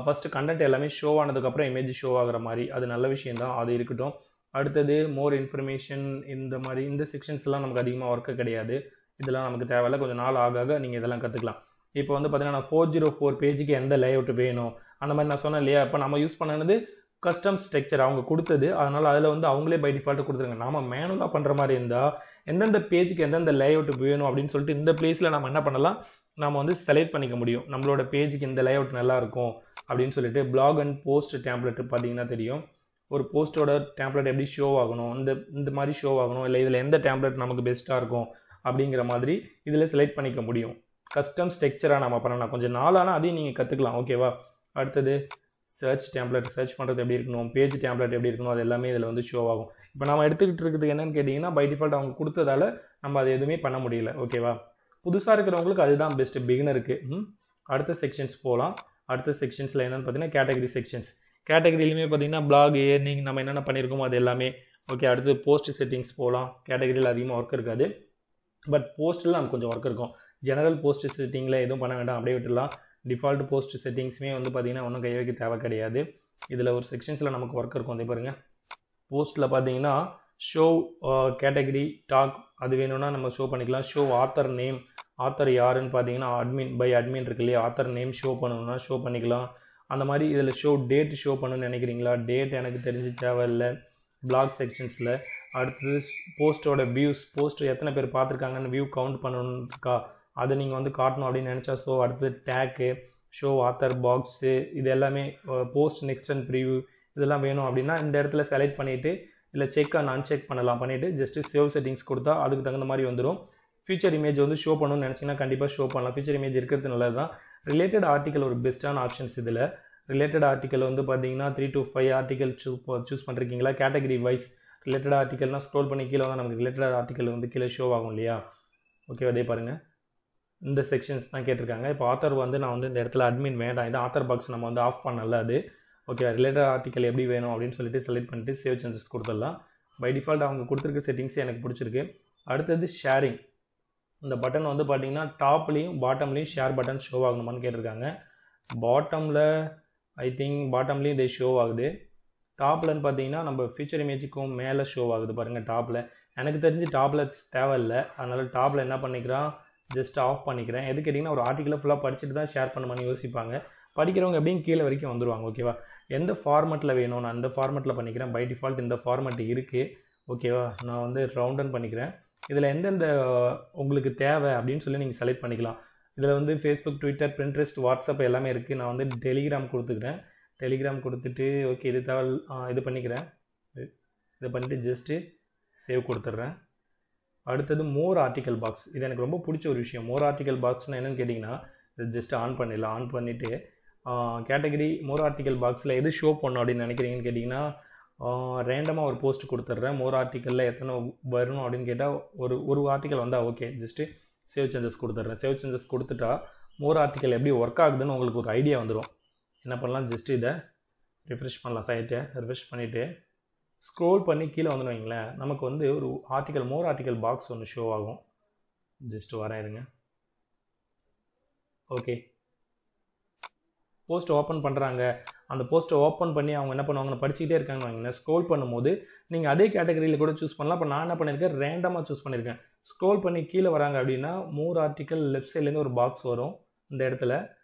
ஃபஸ்ட்டு கண்டென்ட் எல்லாமே ஷோ ஆனதுக்கப்புறம் இமேஜ் ஷோ ஆகிற மாதிரி, அது நல்ல விஷயந்தான், அது இருக்கட்டும். அடுத்தது மோர் இன்ஃபர்மேஷன், இந்த மாதிரி இந்த செக்ஷன்ஸ்லாம் நமக்கு அதிகமாக ஒர்க்கு கிடையாது. இதெல்லாம் நமக்கு தேவையில்ல, கொஞ்சம் நாள் ஆக நீங்கள் இதெல்லாம் கற்றுக்கலாம். இப்போ வந்து பார்த்தீங்கன்னா நான் 404 பேஜுக்கு எந்த லேஅவுட் வேணும் அந்த மாதிரி நான் சொன்னேன் இல்லையா. இப்போ நம்ம யூஸ் பண்ணது கஸ்டம் ஸ்ட்ரக்சர் அவங்க கொடுத்தது, அதனால் அதில் வந்து அவங்களே பை டிஃபால்ட்டு கொடுத்துருங்க. நம்ம மேனுவலாக பண்ணுற மாதிரி இருந்தால் எந்தெந்த பேஜுக்கு எந்தெந்த லேஅவுட் வேணும் அப்படின்னு சொல்லிட்டு இந்த பிளேஸில் நம்ம என்ன பண்ணலாம், நம்ம வந்து செலக்ட் பண்ணிக்க முடியும். நம்மளோட பேஜுக்கு இந்த லேஅவுட் நல்லாயிருக்கும் அப்படின்னு சொல்லிட்டு. பிளாக் அண்ட் போஸ்ட் டேம்ப்ளெட் பார்த்தீங்கன்னா தெரியும், ஒரு போஸ்ட்டோட டேம்ப்ளெட் எப்படி ஷோ ஆகணும், இந்த மாதிரி ஷோ ஆகணும், இல்லை இதில் எந்த டேம்ப்ளெட் நமக்கு பெஸ்ட்டாக இருக்கும் அப்படிங்கிற மாதிரி இதில் செலக்ட் பண்ணிக்க முடியும். கஸ்டம் ஸ்ட்ரக்சராக நம்ம பண்ணலாம். கொஞ்சம் நாளானால் அதையும் நீங்கள் கற்றுக்கலாம். ஓகேவா. அடுத்தது சர்ச் டேம்ப்ளெட், சர்ச் பண்ணுறது எப்படி இருக்கணும், பேஜ் டேம்ப்ளெட் எப்படி இருக்கணும், அது எல்லாமே இதில் வந்து ஷோ ஆகும். இப்போ நம்ம எடுத்துக்கிட்டு இருக்கிறது என்னன்னு கேட்டிங்கன்னா பை டிஃபால்ட் அவங்க கொடுத்ததால நம்ம அது எதுவுமே பண்ண முடியல. ஓகேவா. புதுசாக இருக்கிறவங்களுக்கு அதுதான் பெஸ்ட்டு, பிகினருக்கு. அடுத்த செக்ஷன்ஸ் போகலாம். அடுத்த செக்ஷன்ஸில் என்னென்னு பார்த்தீங்கன்னா கேட்டகரி செக்ஷன்ஸ். கேட்டகரியிலுமே பார்த்தீங்கன்னா பிளாக், ஏர்னிங், நம்ம என்னென்ன பண்ணியிருக்கோமோ அது எல்லாமே. ஓகே. அடுத்து போஸ்ட் செட்டிங்ஸ் போகலாம். கேட்டகரியில் அதிகமாக ஒர்க் இருக்காது, பட் போஸ்ட்டில் நமக்கு கொஞ்சம் ஒர்க் இருக்கும். ஜெனரல் போஸ்ட் செட்டிங்கில் எதுவும் பண்ண வேண்டாம், அப்படியே விட்டுடலாம். டிஃபால்ட் போஸ்ட் செட்டிங்ஸுமே வந்து பார்த்திங்கன்னா ஒன்றும் கை வைக்க தேவை கிடையாது. இதில் ஒரு செக்ஷன்ஸில் நமக்கு ஒர்க் இருக்கும். அதே பாருங்கள், போஸ்ட்டில் பார்த்தீங்கன்னா ஷோ கேட்டகரி டாக் அது வேணும்னா நம்ம ஷோ பண்ணிக்கலாம். ஷோ ஆத்தர் நேம், ஆத்தர் யாருன்னு பார்த்தீங்கன்னா அட்மின், பை அட்மின் இருக்கு இல்லையா, ஆத்தர் நேம் ஷோ பண்ணணும்னா ஷோ பண்ணிக்கலாம். அந்த மாதிரி இதில் ஷோ டேட் ஷோ பண்ணணும்னு நினைக்கிறீங்களா, டேட் எனக்கு தெரிஞ்சு தேவையில்லை பிளாக் செக்ஷன்ஸில். அடுத்தது போஸ்ட்டோட வியூஸ், போஸ்ட் எத்தனை பேர் பார்த்துருக்காங்கன்னு வியூ கவுண்ட் பண்ணணுக்கா, அதை நீங்கள் வந்து காட்டணும் அப்படின்னு நினச்சா ஸோ. அடுத்தது டேக்கு, ஷோ ஆத்தர் பாக்ஸு, இது எல்லாமே போஸ்ட் நெக்ஸ்ட் அண்ட் ப்ரீவியூ இதெல்லாம் வேணும் அப்படின்னா இந்த இடத்துல செலக்ட் பண்ணிவிட்டு இல்லை செக் அண்ட் அன்செக் பண்ணலாம். பண்ணிவிட்டு ஜஸ்ட்டு சேவ் செட்டிங்ஸ் கொடுத்தா அதுக்கு தகுந்த மாதிரி வந்துடும். ஃபியூச்சர் இமேஜ் வந்து ஷோ பண்ணணும்னு நினச்சிங்கன்னா கண்டிப்பாக ஷோ பண்ணலாம். ஃபியூச்சர் இமேஜ் இருக்கிறது நல்லது தான். ரிலேட்டட் ஆர்டிக்கல் ஒரு பெஸ்ட்டான ஆப்ஷன்ஸ். இதில் ரிலேட்டட் ஆர்டிக்கல் வந்து பார்த்தீங்கன்னா 3 to 5 ஆர்டிக்கல் சூஸ் பண்ணிருக்கீங்களா, கேட்டகரி வைஸ் ரிலேட்டட் ஆர்டிக்கல்னால் ஸ்க்ரோல் பண்ணி கீழே வந்து நமக்கு ரிலேட்டட் ஆர்டிக்கல் வந்து கீழே ஷோ ஆகும் இல்லையா. ஓகே, அதே பாருங்கள், இந்த செக்ஷன்ஸ் தான் கேட்டிருக்காங்க. இப்போ ஆத்தர் வந்து நான் வந்து இந்த இடத்துல அட்மின் வேண்டாம், இது ஆத்தர் பாக்ஸ் நம்ம வந்து ஆஃப் பண்ணல. அது ஓகே. ரிலேட்டட் ஆர்டிக்கல் எப்படி வேணும் அப்படின்னு சொல்லிட்டு செலக்ட் பண்ணிட்டு சேவ் சேஞ்சஸ் கொடுத்துடலாம். பை டிஃபால்ட் அவங்க கொடுத்துருக்க செட்டிங்ஸே எனக்கு பிடிச்சிருக்கு. அடுத்தது ஷேரிங். இந்த பட்டன் வந்து பார்த்தீங்கன்னா டாப்லேயும் பாட்டம்லேயும் ஷேர் பட்டன் ஷோ ஆகணுமான்னு கேட்டிருக்காங்க. பாட்டமில் ஐ திங்க் பாட்டம்லேயும் இது ஷோ ஆகுது. டாப்லன்னு பார்த்தீங்கன்னா நம்ம ஃபியூச்சர் இமேஜுக்கும் மேலே ஷோ ஆகுது பாருங்கள் டாப்பில். எனக்கு தெரிஞ்சு டாப்பில் தேவையில்லை, அதனால் டாப்பில் என்ன பண்ணிக்கிறேன், ஜஸ்ட் ஆஃப் பண்ணிக்கிறேன். எது கேட்டிங்கன்னா ஒரு ஆர்டிக்கலை ஃபுல்லாக படிச்சுட்டு தான் ஷேர் பண்ணுமான்னு யோசிப்பாங்க. படிக்கிறவங்க எப்படியும் கீழே வரைக்கும் வந்துடுவாங்க. ஓகேவா, எந்த ஃபார்மெட்டில் வேணும் நான் அந்த ஃபார்மெட்டில் பண்ணிக்கிறேன். பை டிஃபால்ட் இந்த ஃபார்மெட் இருக்குது. ஓகேவா, நான் வந்து ரவுண்டன் பண்ணிக்கிறேன். இதில் எந்தெந்த உங்களுக்கு தேவை அப்படின்னு சொல்லி நீங்கள் செலக்ட் பண்ணிக்கலாம். இதில் வந்து ஃபேஸ்புக், ட்விட்டர், பிரிண்ட்ரெஸ்ட், வாட்ஸ்அப் எல்லாமே இருக்குது. நான் வந்து டெலிகிராம் கொடுத்துக்கிறேன். டெலிகிராம் கொடுத்துட்டு ஓகே இது தேவை இது பண்ணிக்கிறேன். இதை பண்ணிவிட்டு ஜஸ்ட்டு சேவ் கொடுத்துட்றேன். அடுத்தது மோர் ஆர்டிக்கல் பாக்ஸ். இது எனக்கு ரொம்ப பிடிச்ச ஒரு விஷயம். மோர் ஆர்டிக்கல் பாக்ஸ்னால் என்னென்னு கேட்டிங்கன்னா இது ஜஸ்ட் ஆன் பண்ணிடலாம். ஆன் பண்ணிவிட்டு கேட்டகரி மோர் ஆர்டிக்கல் பாக்ஸில் எது ஷோ பண்ணணும் அப்படின்னு நினைக்கிறீங்கன்னு கேட்டிங்கன்னா ரேண்டமாக ஒரு போஸ்ட் கொடுத்துட்றேன். மோர் ஆர்டிக்கலில் எத்தனை வரணும் அப்படின்னு கேட்டால் ஒரு ஆர்டிக்கல் வந்தால் ஓகே ஜஸ்ட்டு சேவ் சேஞ்சஸ் கொடுத்துட்றேன். சேவ் சேஞ்சஸ் கொடுத்துட்டா மோர் ஆர்டிக்கல் எப்படி ஒர்க் ஆகுதுன்னு உங்களுக்கு ஒரு ஐடியா வந்துடும். என்ன பண்ணலாம், ஜஸ்ட்டு இதை ரிஃப்ரெஷ் பண்ணலாம். சைட்டை ரிஃப்ரெஷ் பண்ணிவிட்டு ஸ்க்ரோல் பண்ணி கீழே வந்து வைங்களேன், நமக்கு வந்து ஒரு ஆர்டிக்கல் மோர் ஆர்டிக்கல் பாக்ஸ் ஒன்று ஷோ ஆகும். ஜஸ்ட்டு வரேன் இருங்க. ஓகே, போஸ்ட் ஓப்பன் பண்ணுறாங்க. அந்த போஸ்ட்டை ஓப்பன் பண்ணி அவங்க என்ன பண்ணுவாங்கன்னு படிச்சுக்கிட்டே இருக்காங்க வாங்கினா ஸ்க்ரோல் பண்ணும்போது நீங்கள் அதே கேட்டகரியில் கூட சூஸ் பண்ணலாம். இப்போ நான் என்ன பண்ணியிருக்கேன், ரேண்டமாக சூஸ் பண்ணியிருக்கேன். ஸ்க்ரோல் பண்ணி கீழே வராங்க அப்படின்னா மோர் ஆர்டிக்கல் லெஃப்ட் சைட்லேருந்து ஒரு பாக்ஸ் வரும் இந்த இடத்துல.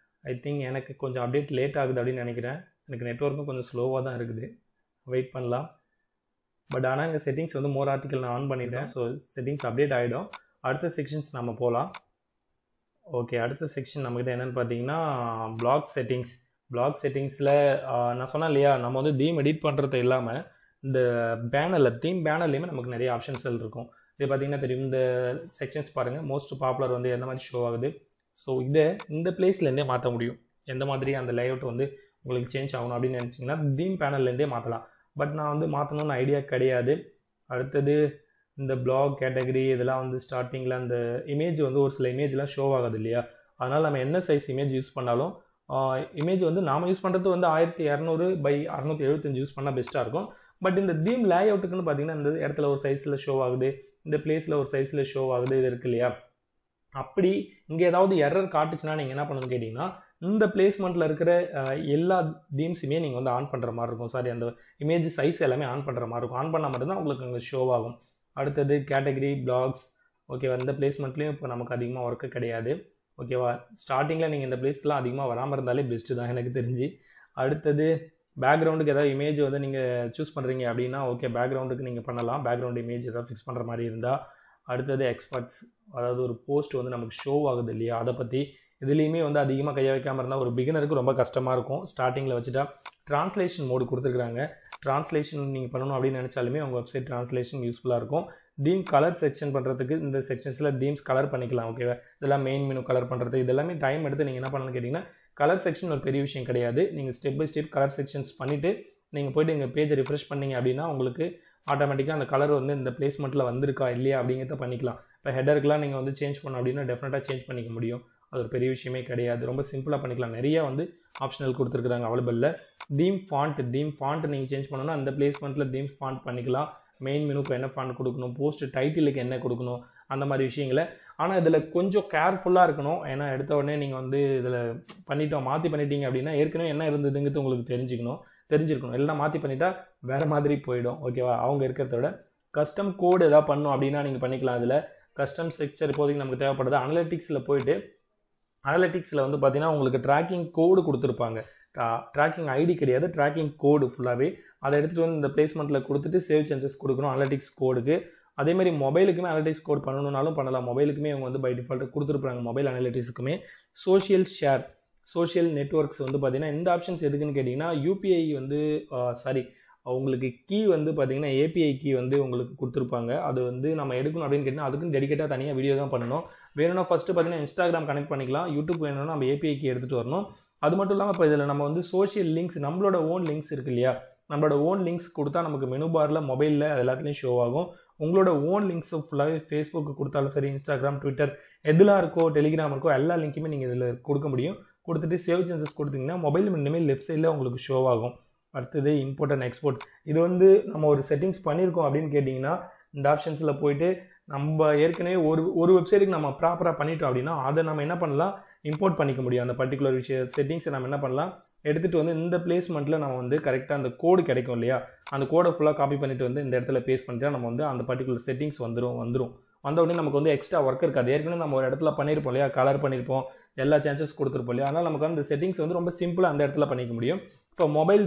ஐ திங்க் எனக்கு கொஞ்சம் அப்டேட் லேட் ஆகுது அப்படின்னு நினைக்கிறேன். எனக்கு நெட்வொர்க்கும் கொஞ்சம் ஸ்லோவாக தான் இருக்குது. வெயிட் பண்ணலாம். பட் ஆனால் இங்கே செட்டிங்ஸ் வந்து மோர் ஆர்டிக்கல் நான் ஆன் பண்ணிட்டேன். ஸோ செட்டிங்ஸ் அப்டேட் ஆகிடும். அடுத்த செக்ஷன்ஸ் நம்ம போகலாம். ஓகே, அடுத்த செக்ஷன் நம்மக்கிட்ட என்னென்னு பார்த்தீங்கன்னா பிளாக் செட்டிங்ஸ். பிளாக் செட்டிங்ஸில் நான் சொன்னேன் இல்லையா, நம்ம வந்து தீம் எடிட் பண்ணுறது இல்லாமல் இந்த பேனரில் தீம் பேனர்லேயுமே நமக்கு நிறைய ஆப்ஷன்ஸ் இருக்கும். இது பார்த்திங்கன்னா தெரியும். இந்த செக்ஷன்ஸ் பாருங்கள், மோஸ்ட் பாப்புலர் வந்து எந்த மாதிரி ஷோ ஆகுது. ஸோ இதை இந்த பிளேஸ்லேருந்தே மாற்ற முடியும். எந்த மாதிரி அந்த லேஅவுட் வந்து உங்களுக்கு சேஞ்ச் ஆகணும் அப்படின்னு நினச்சிங்கன்னா தீம் பேனல்லேருந்தே மாற்றலாம். பட் நான் வந்து மாற்றணும்னு ஐடியா கிடையாது. அடுத்தது இந்த பிளாக் கேட்டகரி இதெல்லாம் வந்து ஸ்டார்டிங்கில் அந்த இமேஜ் வந்து ஒரு சில இமேஜ்லாம் ஷோ ஆகுது இல்லையா, அதனால் நம்ம என்ன சைஸ் இமேஜ் யூஸ் பண்ணாலும் இமேஜ் வந்து நாம் யூஸ் பண்ணுறது வந்து 1200x675 யூஸ் பண்ணால் பெஸ்ட்டாக இருக்கும். பட் இந்த தீம் லேஅவுட்டுக்குன்னு பார்த்தீங்கன்னா இந்த இடத்துல ஒரு சைஸில் ஷோ ஆகுது, இந்த பிளேஸில் ஒரு சைஸில் ஷோ ஆகுது, இது இருக்கு இல்லையா. அப்படி இங்கே ஏதாவது எரர் காட்டுச்சுன்னா நீங்கள் என்ன பண்ணணும்னு கேட்டிங்கன்னா இந்த பிளேஸ்மெண்ட்டில் இருக்கிற எல்லா தீம்ஸுமே நீங்கள் வந்து ஆன் பண்ணுற மாதிரி இருக்கும். சாரி, அந்த இமேஜ் சைஸ் எல்லாமே ஆன் பண்ணுற மாதிரி இருக்கும். ஆன் பண்ணால் மட்டும்தான் உங்களுக்கு அங்கே ஷோ ஆகும். அடுத்தது கேட்டகரி பிளாக்ஸ். ஓகேவா, இந்த பிளேஸ்மெண்ட்லேயும் இப்போ நமக்கு அதிகமாக ஒர்க்கு கிடையாது. ஓகேவா, ஸ்டார்டிங்கில் நீங்கள் இந்த பிளேஸ்லாம் அதிகமாக வராமல் இருந்தாலே பெஸ்ட்டு தான் எனக்கு தெரிஞ்சு. அடுத்தது பேக்ரவுண்டுக்கு ஏதாவது இமேஜ் வந்து நீங்கள் சூஸ் பண்ணுறீங்க அப்படின்னா ஓகே பேக்ரவுண்டுக்கு நீங்கள் பண்ணலாம். பேக்ரவுண்ட் இமேஜ் ஏதாவது ஃபிக்ஸ் பண்ணுற மாதிரி இருந்தால். அடுத்தது எக்ஸ்பர்ட்ஸ், அதாவது ஒரு போஸ்ட் வந்து நமக்கு ஷோ ஆகுது இல்லையா, அதை பற்றி இதுலேயுமே வந்து அதிகமாக கைய வைக்காமல் இருந்தால் ஒரு பிகினருக்கு ரொம்ப கஷ்டமாக இருக்கும். ஸ்டார்டிங்கில் வச்சுட்டா ட்ரான்ஸ்லேஷன் மோடு கொடுத்துருக்குறாங்க. ட்ரான்ஸ்லேஷன் நீங்கள் பண்ணணும் அப்படின்னு நினச்சாலுமே உங்கள் வெப்சைட் ட்ரான்ஸ்லேஷன் யூஸ்ஃபுல்லாக இருக்கும். தீம் கலர் செக்ஷன் பண்ணுறதுக்கு இந்த செக்ஷன்ஸில் தீம்ஸ் கலர் பண்ணிக்கலாம். ஓகேவா, இதெல்லாம் மெயின் மெனு கலர் பண்ணுறது இதெல்லாமே டைம் எடுத்து நீங்கள் என்ன பண்ணணும்னு கேட்டிங்கன்னா கலர் செக்ஷன் ஒரு பெரிய விஷயம் கிடையாது. நீங்கள் step by step colour sections பண்ணிவிட்டு நீங்கள் போய்ட்டு எங்கள் பேஜை ரிஃப்ரெஷ் பண்ணிங்க அப்படின்னா உங்களுக்கு ஆட்டோமேட்டிக்காக அந்த கலர் வந்து இந்த பிளேஸ்மெண்ட்டில் வந்திருக்கா இல்லையா அப்படிங்கிறத பண்ணிக்கலாம். இப்போ ஹெடருக்குலாம் நீங்கள் வந்து சேஞ்ச் பண்ணணும் அப்படின்னா டெஃபினட்டாக சேஞ்ச் பண்ணிக்க முடியும். அது ஒரு பெரிய விஷயமே கிடையாது. ரொம்ப சிம்பிளாக பண்ணிக்கலாம். நிறையா வந்து ஆப்ஷனல் கொடுத்துருக்குறாங்க அவைலபிளில். தீம் ஃபாண்ட் நீங்கள் சேஞ்ச் பண்ணணும்னா அந்த பிளேஸ்மெண்ட்டில் தீம் ஃபாண்ட் பண்ணிக்கலாம். மெயின் மெனுக்கு என்ன ஃபாண்ட் கொடுக்கணும், போஸ்ட் டைட்டிலுக்கு என்ன கொடுக்கணும், அந்த மாதிரி விஷயங்களை. ஆனால் இதில் கொஞ்சம் கேர்ஃபுல்லாக இருக்கணும். ஏன்னா எடுத்த உடனே நீங்கள் வந்து இதில் மாற்றி பண்ணிட்டீங்க அப்படின்னா ஏற்கனவே என்ன இருந்ததுங்கிறது உங்களுக்கு தெரிஞ்சிருக்கணும். எல்லாம் மாற்றி பண்ணிட்டா வேறு மாதிரி போயிடும். ஓகேவா, அவங்க இருக்கிறத விட கஸ்டம் கோடு எதாவது பண்ணணும் அப்படின்னா நீங்கள் பண்ணிக்கலாம். அதில் கஸ்டம் ஸ்ட்ரக்சர் இப்போதைக்கு நமக்கு தேவைப்படுது. அனலிட்டிக்ஸில் போயிட்டு அனலிட்டிக்ஸில் வந்து பார்த்தீங்கன்னா உங்களுக்கு ட்ராக்கிங் கோடு கொடுத்துருப்பாங்க. ட்ராக்கிங் ஐடி கிடையாது, ட்ராக்கிங் கோடு ஃபுல்லாகவே அதை எடுத்துகிட்டு வந்து இந்த பிளேஸ்மெண்ட்டில் கொடுத்துட்டு சேவ் சேஞ்சஸ் கொடுக்கணும் அனலிட்டிக்ஸ் கோடுக்கு. அதேமாதிரி மொபைலுக்குமே அனலிட்டிக்ஸ் கோட் பண்ணணுன்னாலும் பண்ணலாம். மொபைலுக்குமே அவங்க வந்து பை டிஃபால்ட்டு கொடுத்துருப்பாங்க. மொபைல் அனலிட்டிக்ஸுக்குமே சோஷியல் நெட்வொர்க்ஸ் வந்து பார்த்திங்கன்னா இந்த ஆப்ஷன்ஸ் எதுக்குன்னு கேட்டிங்கன்னா யூபிஐ வந்து உங்களுக்கு கீ வந்து பார்த்திங்கன்னா ஏபிஐ கீ வந்து உங்களுக்கு கொடுத்துருப்பாங்க. அது வந்து நம்ம எடுக்கணும் அப்படின்னு கேட்டிங்கன்னா அதுக்குன்னு டெடிக்கேட்டாக தனியாக வீடியோ தான் பண்ணணும். வேணும்னா ஃபஸ்ட்டு பார்த்திங்கன்னா இன்ஸ்டாகிராம் கனெக்ட் பண்ணிக்கலாம். யூடியூப் வேணும்னா நம்ம ஏபிஐ கீ எடுத்துகிட்டு வரணும். அது மட்டும் இல்லாமல் இப்போ இதில் நம்ம வந்து சோஷியல் லிங்க்ஸ் நம்மளோட ஓன் லிங்க்ஸ் இருக்கு இல்லையா, நம்மளோட ஓன் லிங்க்ஸ் கொடுத்தா நமக்கு மெனு பாரில் மொபைலில் அது எல்லாத்துலேயும் ஷோ ஆகும். உங்களோட ஓன் லிங்க்ஸ் ஃபுல்லாகவே ஃபேஸ்புக்கு கொடுத்தாலும் சரி, இன்ஸ்டாகிராம், ட்விட்டர் எதுலாம் இருக்கோ, டெலிகிராம் இருக்கோ எல்லா லிங்க்குமே நீங்கள் இதில் கொடுக்க முடியும். கொடுத்துட்டு சேவ் சேஞ்சஸ் கொடுத்தீங்கன்னா மொபைல் இனிமேல் லெஃப்ட் சைடில் உங்களுக்கு ஷோ ஆகும். அடுத்தது இம்போர்ட் அண்ட் எக்ஸ்போர்ட். இது வந்து நம்ம ஒரு செட்டிங்ஸ் பண்ணியிருக்கோம் அப்படின்னு கேட்டிங்கன்னா இந்த ஆப்ஷன்ஸில் போயிட்டு நம்ம ஏற்கனவே ஒரு வெப்சைட்டுக்கு நம்ம ப்ராப்பராக பண்ணிட்டோம் அப்படின்னா அதை நம்ம என்ன பண்ணலாம், இம்போர்ட் பண்ணிக்க முடியும். அந்த பர்டிகுலர் செட்டிங்ஸை நம்ம என்ன பண்ணலாம், எடுத்துகிட்டு வந்து இந்த பிளேஸ்மெண்ட்டில் நம்ம வந்து கரெக்டாக அந்த கோடு கிடைக்கும் இல்லையா, அந்த கோடை ஃபுல்லாக காப்பி பண்ணிட்டு வந்து இந்த இடத்துல பேஸ்ட் பண்ணிட்டா நம்ம வந்து அந்த பர்டிகுலர் செட்டிங்ஸ் வந்த உடனே நமக்கு வந்து எக்ஸ்ட்ரா ஒர்க் இருக்காது. ஏற்கனவே நம்ம ஒரு இடத்துல பண்ணியிருப்போம் இல்லையா, கலர் பண்ணியிருப்போம், எல்லா சேஞ்சஸ் கொடுத்துருப்போம் இல்லையா, அதனால் நமக்கு வந்து அந்த செட்டிங்ஸ் வந்து ரொம்ப சிம்பிளாக அந்த இடத்துல பண்ணிக்க முடியும். இப்போ மொபைல்